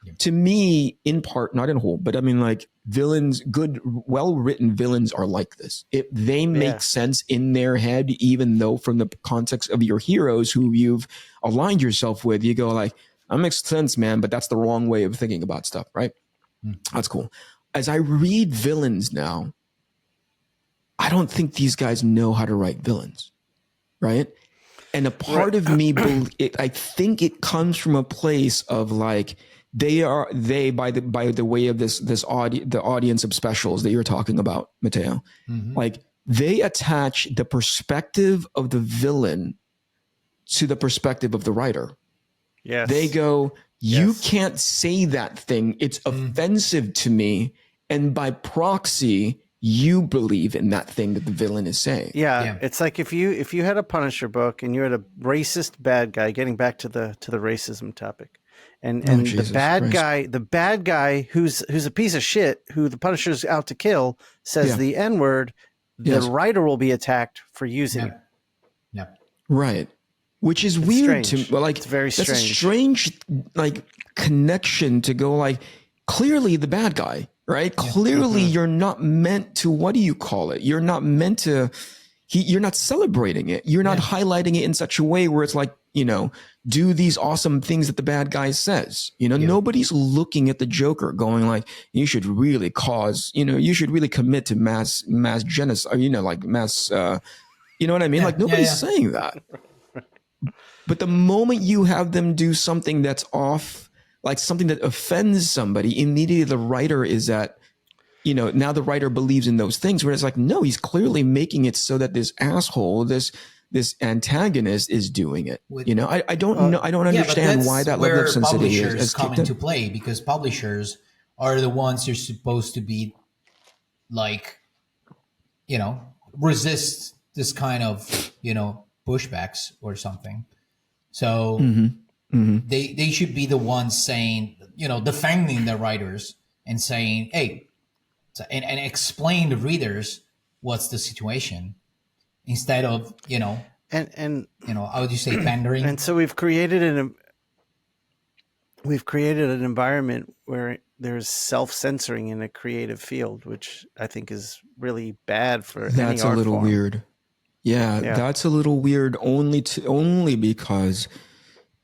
Yeah. To me, in part, not in whole, but I mean, like, villains, good, well-written villains are like this. If they make sense in their head, even though from the context of your heroes who you've aligned yourself with, you go like, that makes sense, man, but that's the wrong way of thinking about stuff, right? That's cool. As I read villains now, I don't think these guys know how to write villains, right? And a part of me, I think it comes from a place of like, by the way of the audience of specials that you're talking about, Matteo, like, they attach the perspective of the villain to the perspective of the writer. Yes. They go, you can't say that thing. It's offensive to me. And by proxy, you believe in that thing that the villain is saying. Yeah. It's like if you had a Punisher book and you had a racist bad guy, getting back to the racism topic. And the bad guy who's a piece of shit, who the Punisher's out to kill, says the N-word, the writer will be attacked for using it. Yeah. Right. Which is weird strange. to like. It's very strange. That's a strange like connection to go like, clearly the bad guy, right? Yeah. Clearly you're not meant to, what do you call it? You're not meant to, you're not celebrating it. You're not highlighting it in such a way where it's like, you know, do these awesome things that the bad guy says. You know, nobody's looking at the Joker going like, you should really you should really commit to mass genocide, you know, like mass, you know what I mean? Like, nobody's saying that. But the moment you have them do something that's off, like something that offends somebody, immediately the writer is at now the writer believes in those things, where it's like, no, he's clearly making it so that this asshole, this antagonist is doing it. I don't know. I don't understand why that level of sensitivity is come into play, because publishers are the ones who're supposed to be like, resist this kind of, pushbacks or something. So they should be the ones saying, defending the writers and saying, hey, and explain to readers what's the situation, instead of, and how would you say, pandering? And so we've created an environment where there's self-censoring in a creative field, which I think is really bad for any art That's a little form. weird. Yeah, that's a little weird only because,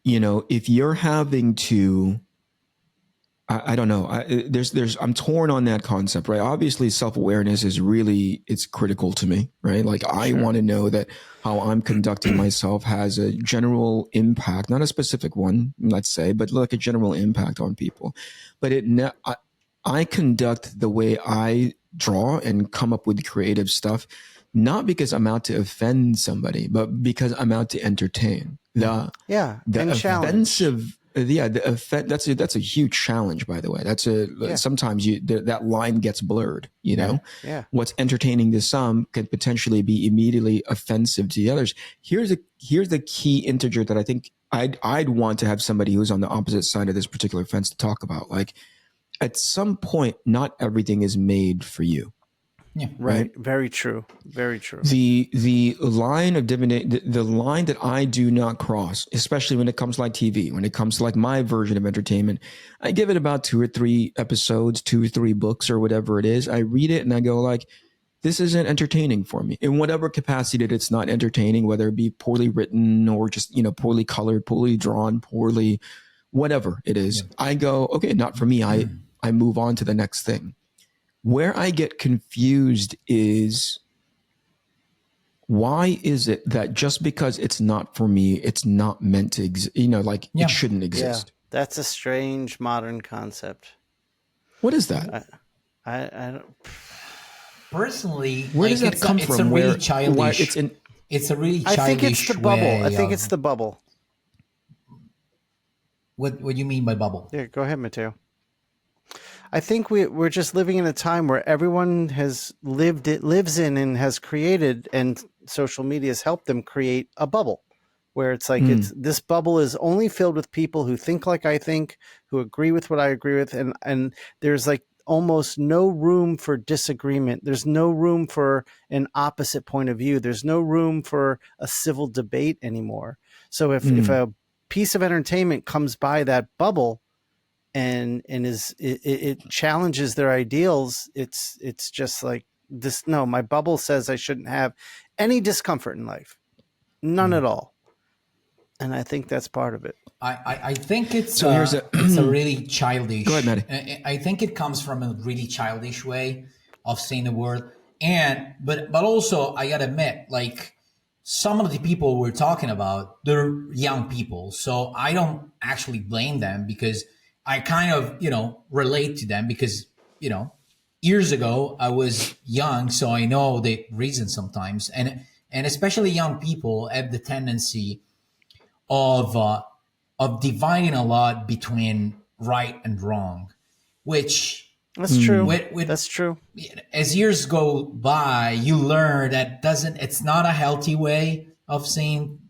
if you're having to, I don't know. I'm torn on that concept, right? Obviously, self-awareness is it's critical to me, right? Like, I want to know that how I'm conducting myself has a general impact, not a specific one, let's say, but like a general impact on people. But I conduct the way I draw and come up with creative stuff, not because I'm out to offend somebody, but because I'm out to entertain. The offensive. That's a huge challenge, by the way. Sometimes that line gets blurred, What's entertaining to some can potentially be immediately offensive to the others. Here's the key integer that I think I'd want to have somebody who's on the opposite side of this particular fence to talk about. Like, at some point, not everything is made for you. Yeah, right. Very true. Very true. The line of the line that I do not cross, especially when it comes to like TV, when it comes to like my version of entertainment, I give it about 2 or 3 episodes, 2 or 3 books or whatever it is. I read it and I go like, this isn't entertaining for me in whatever capacity that it's not entertaining, whether it be poorly written or just, poorly colored, poorly drawn, poorly, whatever it is. Yeah. I go, okay, not for me. I move on to the next thing. Where I get confused is, why is it that just because it's not for me, it's not meant to exist? It shouldn't exist. Yeah, that's a strange modern concept. What is that? I don't. Personally, where does that come from? It's a really childish. It's a really childish. I think it's the bubble. I think it's the bubble. What do you mean by bubble? Yeah, go ahead, Matteo. I think we're just living in a time where everyone has lives in and has created, and social media has helped them create a bubble where it's like this bubble is only filled with people who think like I think, who agree with what I agree with, and there's like almost no room for disagreement. There's no room for an opposite point of view. There's no room for a civil debate anymore. So if a piece of entertainment comes by that bubble and it challenges their ideals, it's just like this. No, my bubble says I shouldn't have any discomfort in life, none at all. And I think that's part of it. I think it's it's a really childish. Go ahead, Matty. I think it comes from a really childish way of seeing the world, but also I gotta admit, like, some of the people we're talking about, they're young people, so I don't actually blame them, because I kind of, relate to them, because, years ago I was young, so I know the reason sometimes. And especially young people have the tendency of dividing a lot between right and wrong, which that's true. That's true. As years go by, you learn that it's not a healthy way of seeing,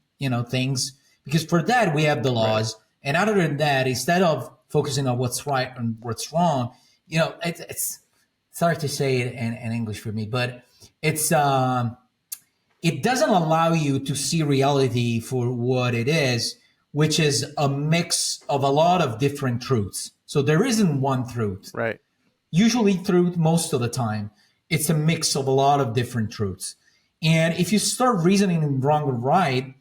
things, because for that we have the laws. Right. And other than that, instead of focusing on what's right and what's wrong, it's hard to say it in English for me, but it's it doesn't allow you to see reality for what it is, which is a mix of a lot of different truths. So there isn't one truth. Right. Usually truth, most of the time, it's a mix of a lot of different truths. And if you start reasoning in wrong or right,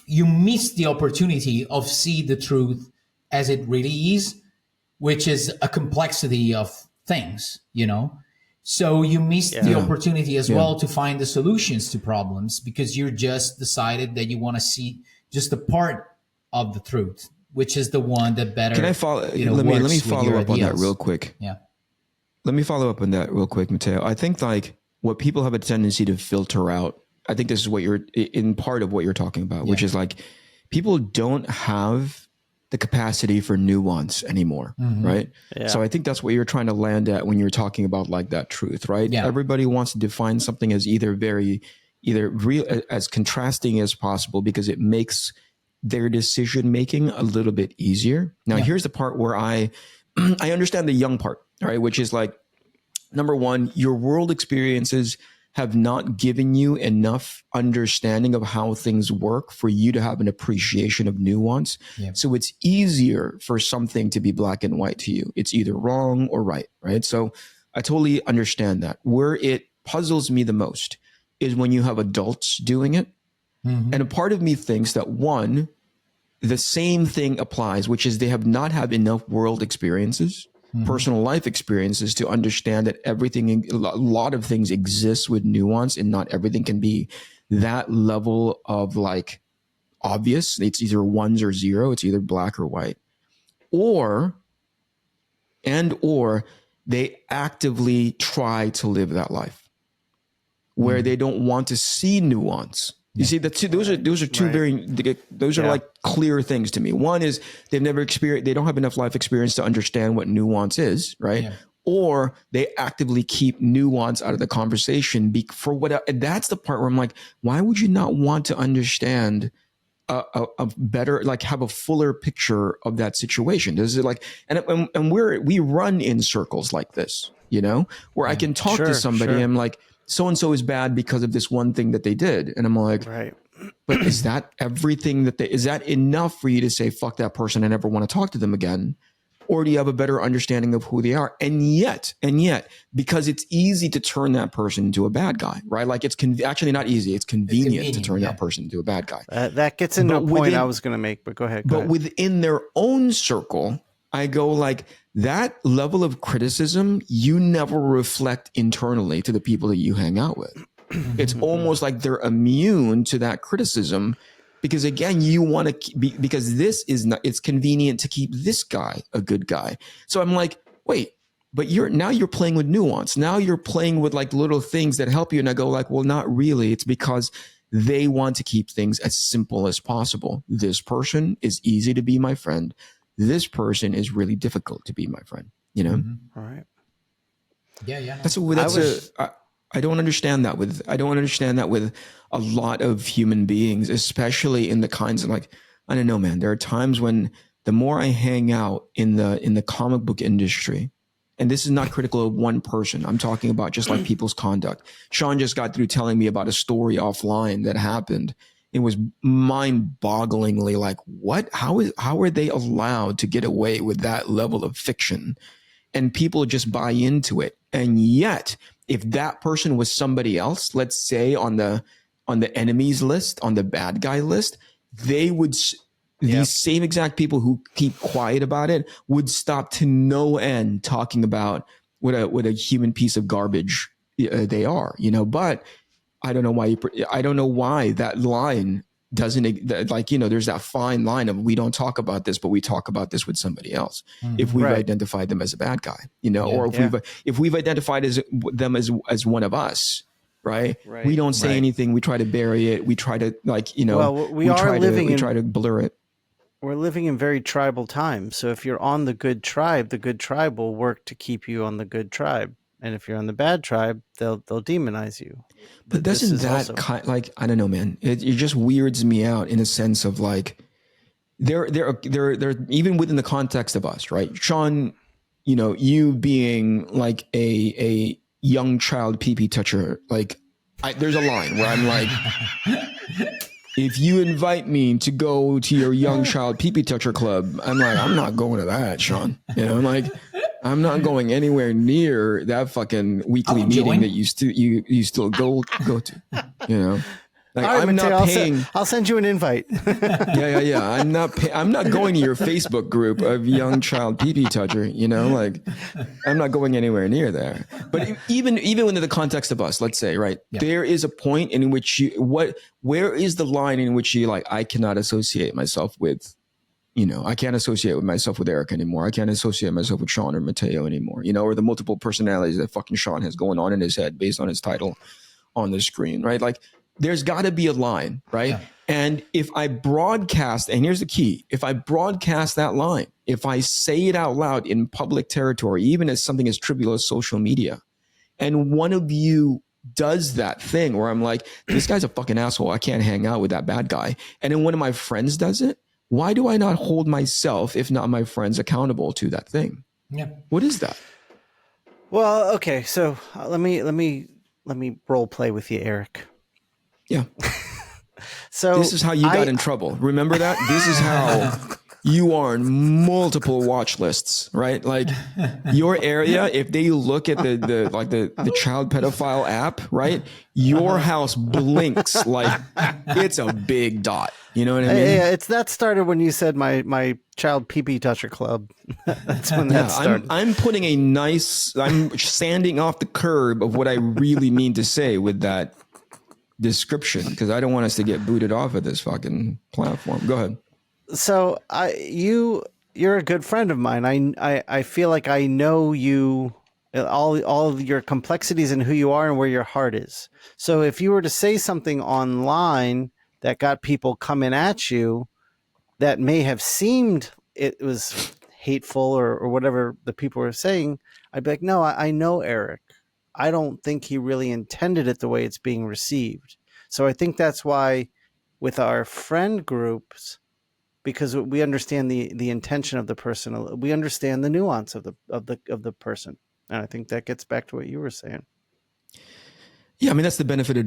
you miss the opportunity of see the truth as it really is, which is a complexity of things, So you miss the opportunity as well to find the solutions to problems, because you're just decided that you want to see just a part of the truth, which is the one that better. Can I follow? Let me follow up on that real quick. Yeah. let me follow up on that real quick, Matteo. I think like what people have a tendency to filter out, I think this is what you're in part of what you're talking about, which is like people don't have the capacity for nuance anymore, right? Yeah. So I think that's what you're trying to land at when you're talking about like that truth, right? Yeah. Everybody wants to define something as either real, as contrasting as possible because it makes their decision making a little bit easier. Now, here's the part where I understand the young part, right? Which is like, number one, your world experiences have not given you enough understanding of how things work for you to have an appreciation of nuance. Yeah. So it's easier for something to be black and white to you. It's either wrong or right, right? So I totally understand that. Where it puzzles me the most is when you have adults doing it. And a part of me thinks that one, the same thing applies, which is they have not had enough world experiences, personal life experiences to understand that everything, a lot of things exist with nuance and not everything can be that level of like obvious. It's either ones or zero. It's either black or white, or they actively try to live that life where they don't want to see nuance. You see, those are two very, those are like clear things to me. One is they've never experienced, they don't have enough life experience to understand what nuance is, right? Yeah. Or they actively keep nuance out of the conversation for what, that's the part where I'm like, why would you not want to understand a better, like have a fuller picture of that situation? Does it like, and we run in circles like this, you know, where I can talk to somebody and I'm like, so-and-so is bad because of this one thing that they did. And I'm like, but is that everything is that enough for you to say, fuck that person, I never want to talk to them again? Or do you have a better understanding of who they are? And yet, because it's easy to turn that person into a bad guy, right? Like it's actually not easy. It's convenient to turn that person into a bad guy. That gets into a point I was going to make, but go ahead. But within their own circle, I go like, that level of criticism, you never reflect internally to the people that you hang out with. It's almost like they're immune to that criticism because again, you want to be, because this is not, it's convenient to keep this guy a good guy. So I'm like, wait, but you're playing with nuance. Now you're playing with like little things that help you. And I go like, well, not really. It's because they want to keep things as simple as possible. This person is easy to be my friend. This person is really difficult to be my friend, you know? All right. Yeah. I don't understand that with a lot of human beings, especially in the kinds of like, I don't know, man, there are times when the more I hang out in the comic book industry, and this is not critical of one person. I'm talking about just like people's conduct. Shawn just got through telling me about a story offline that happened. It was mind-bogglingly like, what? How are they allowed to get away with that level of fiction? And people just buy into it. And yet, if that person was somebody else, let's say on the enemies list, on the bad guy list, they would, these same exact people who keep quiet about it would stop to no end talking about what a human piece of garbage they are, you know, but I don't know why that line doesn't, like, you know, there's that fine line of we don't talk about this, but we talk about this with somebody else. If we've identified them as a bad guy, you know, or if we've identified them as one of us, right? We don't say anything. We try to bury it. We try to like, you know, we try to blur it. We're living in very tribal times. So if you're on the good tribe will work to keep you on the good tribe. And if you're on the bad tribe, they'll demonize you. But doesn't that like, I don't know, man, it just weirds me out in a sense of like, they're even within the context of us, right? Shawn, you know, you being like a young child pee-pee toucher, like there's a line where I'm like, if you invite me to go to your young child pee-pee toucher club, I'm like, I'm not going to that, Shawn. You know, I'm like, I'm not going anywhere near that fucking weekly meeting that you still go to, you know. Like, right, I'm Matteo, not paying. I'll send you an invite. Yeah. I'm not going to your Facebook group of young child pee-pee toucher. You know, like I'm not going anywhere near there. But even within the context of us, let's say, right, there is a point in which where is the line in which you like, I cannot associate myself with I can't associate myself with Eric anymore. I can't associate myself with Shawn or Matteos anymore, or the multiple personalities that fucking Shawn has going on in his head based on his title on the screen, right? Like there's got to be a line, right? Yeah. And if I broadcast, and here's the key, if I broadcast that line, if I say it out loud in public territory, even as something as trivial as social media, and one of you does that thing where I'm like, this guy's a fucking asshole, I can't hang out with that bad guy. And then one of my friends does it, why do I not hold myself, if not my friends, accountable to that thing? Yeah. What is that? Well, okay, so let me role play with you, Eric. Yeah. So this is how you got in trouble. Remember that? This is how you are on multiple watch lists, right? Like your area, if they look at the child pedophile app, right? Your house blinks like it's a big dot. You know what I mean? Yeah, that started when you said my child pee-pee toucher club. That's when that started. I'm putting I'm sanding off the curb of what I really mean to say with that description, because I don't want us to get booted off of this fucking platform. Go ahead. So you're a good friend of mine. I feel like I know you, all of your complexities and who you are and where your heart is. So if you were to say something online that got people coming at you that may have seemed it was hateful or whatever the people were saying, I'd be like, no, I know Eric. I don't think he really intended it the way it's being received. So I think that's why with our friend groups, because we understand the intention of the person, we understand the nuance of the person. And I think that gets back to what you were saying. Yeah, I mean, that's the benefit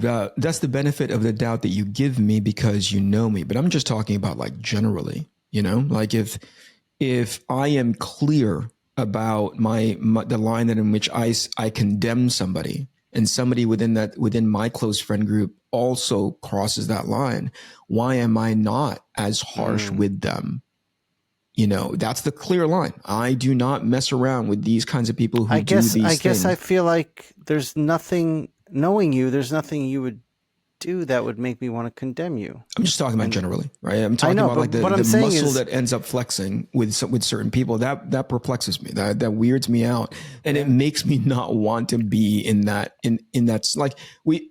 of the doubt that you give me because you know me. But I'm just talking about like generally, like if I am clear about the line in which I condemn somebody, and somebody within my close friend group also crosses that line, why am I not as harsh with them? That's the clear line. I do not mess around with these kinds of people who do these things. I guess I feel like there's nothing, knowing you, there's nothing you would do that would make me want to condemn you. I'm just talking about generally, right? I'm talking about like the muscle that ends up flexing with certain people. That perplexes me. That weirds me out, and it makes me not want to be in that. In that's like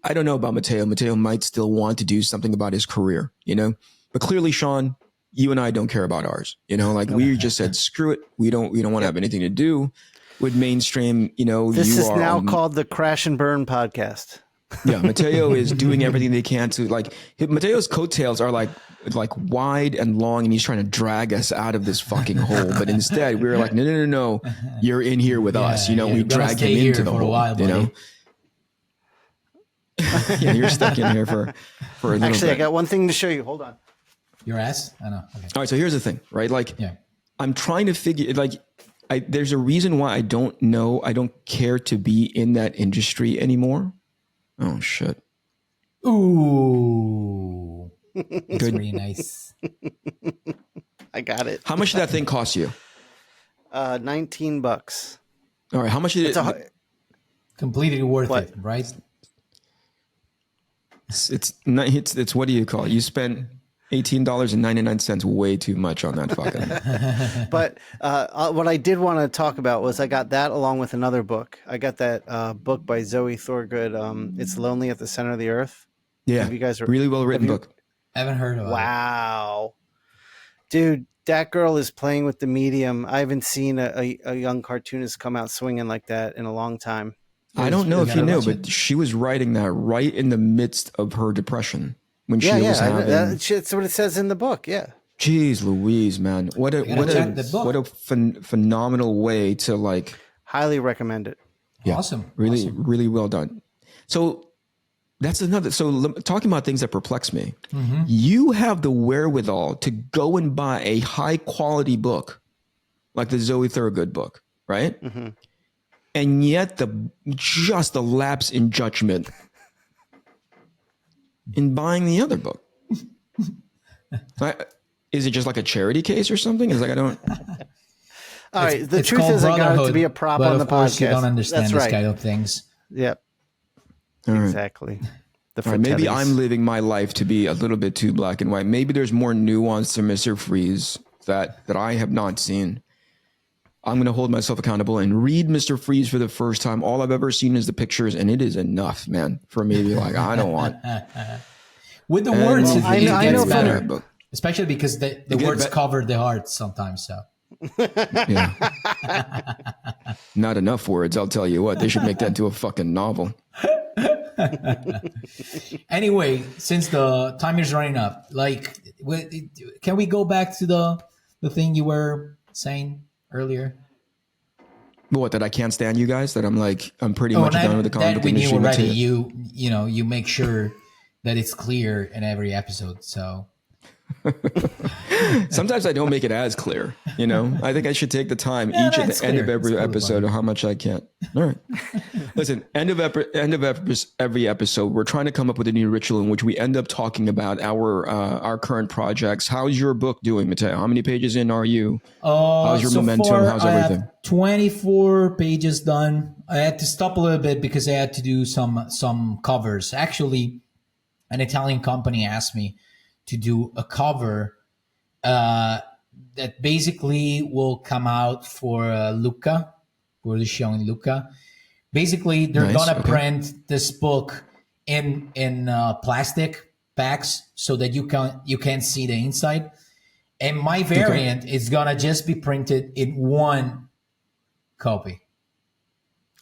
I don't know about Matteos. Matteos might still want to do something about his career, but clearly, Shawn, you and I don't care about ours. Like we just said, screw it. We don't want to have anything to do with mainstream. This is now called the Crash and Burn podcast. Yeah, Matteos is doing everything they can to Matteos' coattails are like wide and long, and he's trying to drag us out of this fucking hole. But instead, we were like, no, you're in here with us. We drag him into the hole. While, Yeah, you're stuck in here for a little Actually, bit. I got one thing to show you. Hold on. Your ass? I know. Okay. All right, so here's the thing, right? I'm trying to figure there's a reason why I don't care to be in that industry anymore. Oh shit! Ooh, that's pretty nice. I got it. How much did that thing cost you? $19. All right, how much did it? Completely worth it, right? It's what do you call it? You spent $18.99, way too much on that fucking. But what I did want to talk about was I got that along with another book. I got that book by Zoe Thorogood. It's Lonely at the Center of the Earth. Yeah, you guys really well written book. I haven't heard of it. Wow, dude, that girl is playing with the medium. I haven't seen a young cartoonist come out swinging like that in a long time. I don't know if you knew, but she was writing that right in the midst of her depression. When she was having... that's what it says in the book. Yeah. Jeez Louise, man. What a phenomenal way to highly recommend it. Yeah, awesome. Really well done. So that's another. So talking about things that perplex me, you have the wherewithal to go and buy a high quality book like the Zoe Thorogood book, right? Mm-hmm. And yet just the lapse in judgment in buying the other book. Is it just like a charity case or something? It's like I don't. All right. The truth is, I got it to be a prop on the podcast. You don't understand this kind of things. Yep. All right. Exactly. Maybe I'm living my life to be a little bit too black and white. Maybe there's more nuance to Mr. Freeze that I have not seen, I'm going to hold myself accountable and read Mr. Freeze for the first time. All I've ever seen is the pictures, and it is enough, man, for me to be like, I don't want. With the words, I gets know better, but especially because the words cover the heart sometimes. So, yeah, not enough words. I'll tell you what, they should make that into a fucking novel. Anyway, since the time is running up, like, can we go back to the thing you were saying earlier? What, that I can't stand you guys? That I'm pretty much done with the comic book industry. That we knew already. You make sure that it's clear in every episode. So sometimes I don't make it as clear. I think I should take the time each at the end of every episode of how much I can. All right. Listen, end of every episode, we're trying to come up with a new ritual in which we end up talking about our current projects. How's your book doing, Matteos? How many pages in are you? How's your momentum? Far, how's everything? I have 24 pages done. I had to stop a little bit because I had to do some covers. Actually, an Italian company asked me to do a cover that basically will come out for Lucca, for the show in Lucca. Basically, they're gonna print this book in plastic packs so that you can't see the inside. And my variant is gonna just be printed in one copy.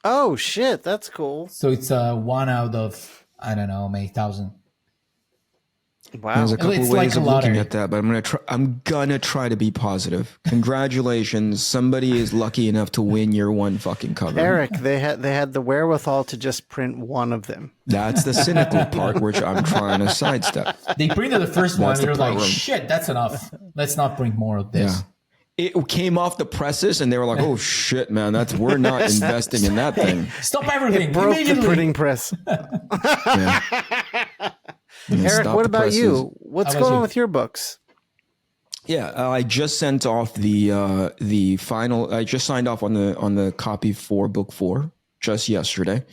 Oh shit, that's cool. So it's one out of, I don't know, many thousand. Wow. There's a couple ways of looking at that, but I'm gonna try to be positive. Congratulations, somebody is lucky enough to win your one fucking cover. Eric, they had the wherewithal to just print one of them. That's the cynical part, which I'm trying to sidestep. They printed the first one. They're like, shit, that's enough. Let's not print more of this. Yeah. It came off the presses, and they were like, "Oh shit, man, we're not investing in that thing." Stop everything! It broke the printing press. Eric, what about you? What's going on with your books? Yeah, I just sent off the final. I just signed off on the copy for book 4 just yesterday.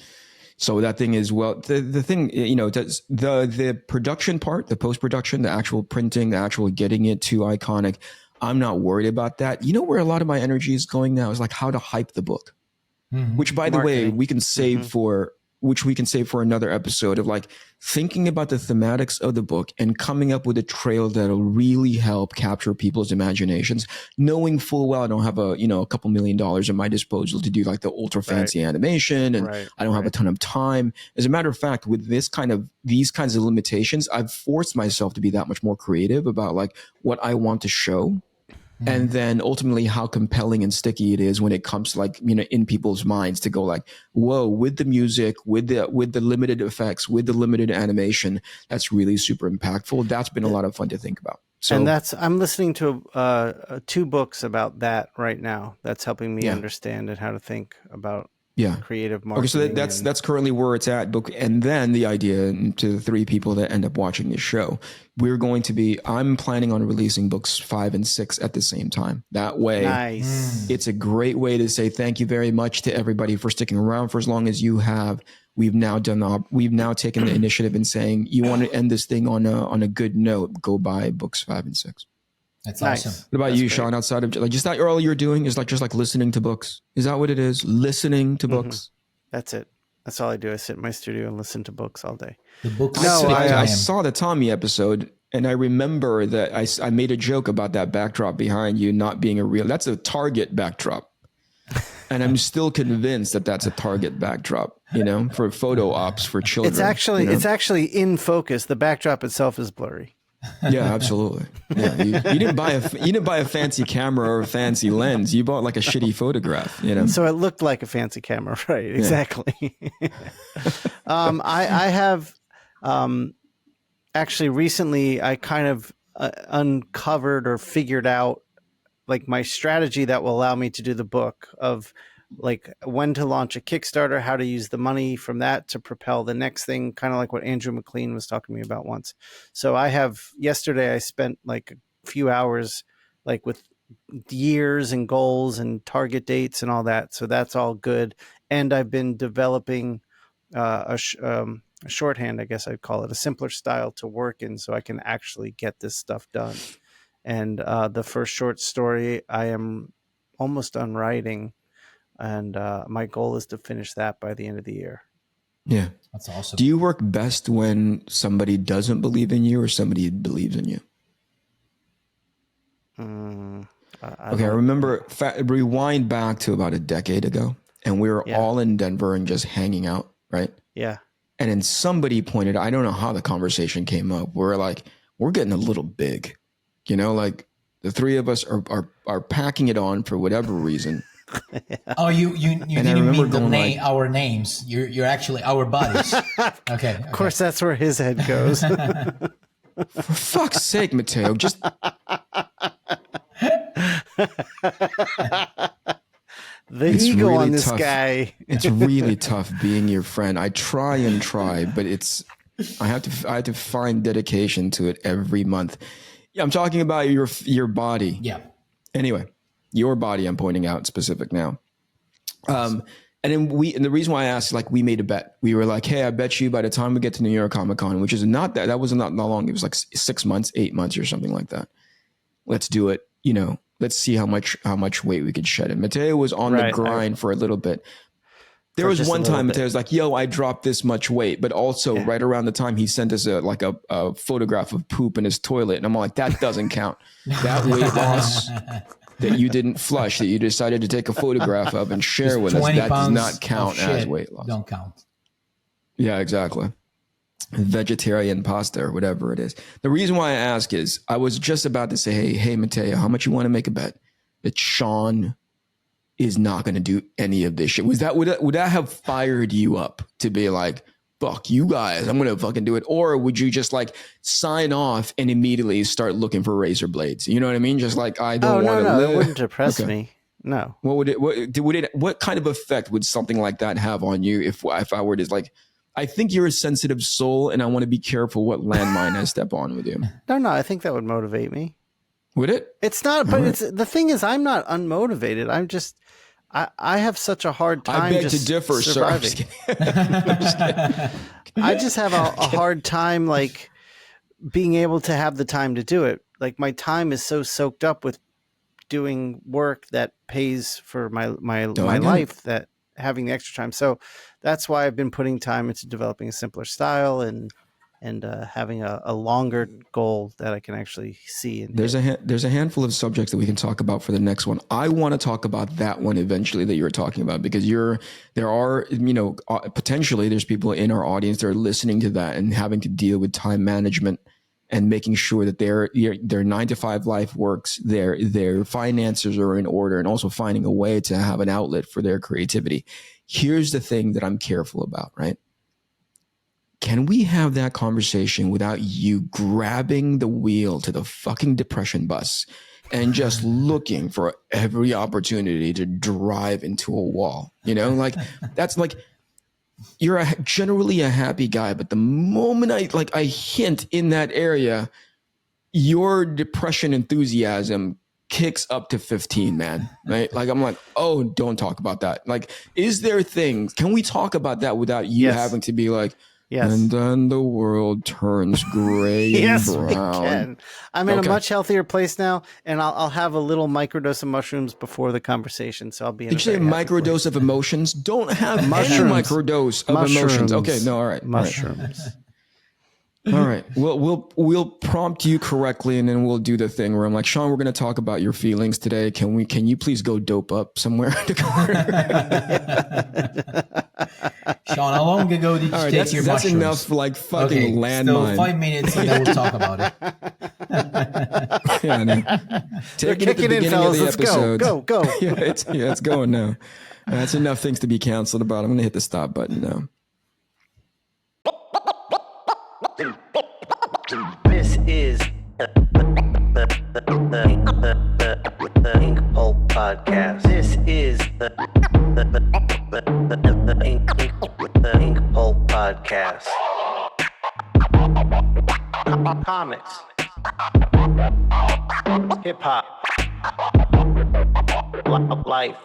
So that thing is the thing, the production part, the post production, the actual printing, the actual getting it to Iconic. I'm not worried about that. You know where a lot of my energy is going now is like how to hype the book, which by the way, we can save for another episode of like thinking about the thematics of the book and coming up with a trail that'll really help capture people's imaginations, knowing full well I don't have a couple $1 million at my disposal to do like the ultra fancy animation, and I don't have a ton of time. As a matter of fact, with these kinds of limitations, I've forced myself to be that much more creative about like what I want to show. And then ultimately how compelling and sticky it is when it comes to like, in people's minds to go like, whoa, with the music, with the limited effects, with the limited animation, that's really super impactful. That's been a lot of fun to think about. So, and I'm listening to 2 books about that right now. That's helping me understand and how to think about creative marketing. Okay, so that's currently where it's at. And then the idea to the 3 people that end up watching this show, I'm planning on releasing books 5 and 6 at the same time. That way, it's a great way to say thank you very much to everybody for sticking around for as long as you have. We've now taken the initiative in saying, you want to end this thing on a good note, go buy books 5 and 6. That's awesome. What about you, Shawn? Outside of like just that, all you're doing is like just like listening to books. Is that what it is? Listening to books. That's it. That's all I do. I sit in my studio and listen to books all day. The books. No, I saw the Tommy episode, and I remember that I made a joke about that backdrop behind you not being a real. That's a Target backdrop, and I'm still convinced that that's a Target backdrop. For photo ops for children. It's actually in focus. The backdrop itself is blurry. Yeah, absolutely. Yeah, you didn't buy a fancy camera or a fancy lens. You bought like a shitty photograph. So it looked like a fancy camera, right? Exactly. I have actually recently I kind of uncovered or figured out like my strategy that will allow me to do the book of like when to launch a Kickstarter, how to use the money from that to propel the next thing, kind of like what Andrew McLean was talking to me about once. So yesterday I spent like a few hours like with years and goals and target dates and all that. So that's all good. And I've been developing a shorthand, I guess I'd call it, a simpler style to work in so I can actually get this stuff done. And the first short story I am almost done writing, and my goal is to finish that by the end of the year. Yeah. That's awesome. Do you work best when somebody doesn't believe in you or somebody believes in you? I remember, rewind back to about a decade ago, and we were all in Denver and just hanging out, right? Yeah. And then somebody pointed, I don't know how the conversation came up. We're like, we're getting a little big, you know, like the three of us are packing it on for whatever reason. Oh, you didn't mean the name, our names. You're actually our bodies. Okay. Of course, that's where his head goes. For fuck's sake, Matteo, just. The ego on this guy. It's really tough being your friend. I try, but I have to find dedication to it every month. Yeah, I'm talking about your body. Yeah. Anyway, your body I'm pointing out specific now. And the reason why I asked, like, we made a bet. We were like, hey, I bet you by the time we get to New York Comic Con, which is that was not long. It was like 6 months, 8 months or something like that. Let's do it. You know, let's see how much weight we could shed. And Matteos was on the grind for a little bit. There was one time Matteos was like, yo, I dropped this much weight. But also right around the time he sent us a photograph of poop in his toilet. And I'm like, that doesn't count. That weight loss that you didn't flush, that you decided to take a photograph of and share with us, that does not count as weight loss. Don't count. Yeah, exactly. Vegetarian pasta or whatever it is. The reason why I ask is I was just about to say, hey, Matteos, how much you want to make a bet that Shawn is not going to do any of this shit? Would that have fired you up to be like, fuck you guys, I'm going to fucking do it? Or would you just like sign off and immediately start looking for razor blades? You know what I mean? Just like, I don't want to live. It wouldn't depress me. No. What kind of effect would something like that have on you if I were to like, I think you're a sensitive soul and I want to be careful what landmine I step on with you. No, I think that would motivate me. Would it? It's not, but the thing is, I'm not unmotivated. I'm just, I have such a hard time. I beg to differ, surviving. Sir. I just have a hard time, like, being able to have the time to do it. Like, my time is so soaked up with doing work that pays for my life, that having the extra time. So that's why I've been putting time into developing a simpler style and having a longer goal that I can actually see. There's a handful of subjects that we can talk about for the next one. I want to talk about that one eventually that you're talking about, because potentially there's people in our audience that are listening to that and having to deal with time management and making sure that their 9-to-5 life works, their finances are in order, and also finding a way to have an outlet for their creativity. Here's the thing that I'm careful about, right? Can we have that conversation without you grabbing the wheel to the fucking depression bus and just looking for every opportunity to drive into a wall? You know, like, that's like, you're generally a happy guy, but the moment I hint in that area, your depression enthusiasm kicks up to 15, man. Right? Like, I'm like, oh, don't talk about that. Like, is there things, can we talk about that without you having to be like, yes, and then the world turns gray and brown? We can. I'm in a much healthier place now, and I'll have a little microdose of mushrooms before the conversation, so I'll be in Did you say microdose of emotions? Don't have any microdose of emotions. Okay, no, all right. Mushrooms. All right. We'll prompt you correctly, and then we'll do the thing where I'm like, Shawn, we're going to talk about your feelings today. Can you please go dope up somewhere? Shawn, how long ago did you take your mushrooms? That's enough, like, fucking landmine. So 5 minutes, and then we'll talk about it. Yeah, no. Take it at the beginning of the episode. Go. Yeah, it's going now. That's enough things to be canceled about. I'm going to hit the stop button now. This is the Inkpulp podcast. This is the Inkpulp podcast. Comics, hip hop, life.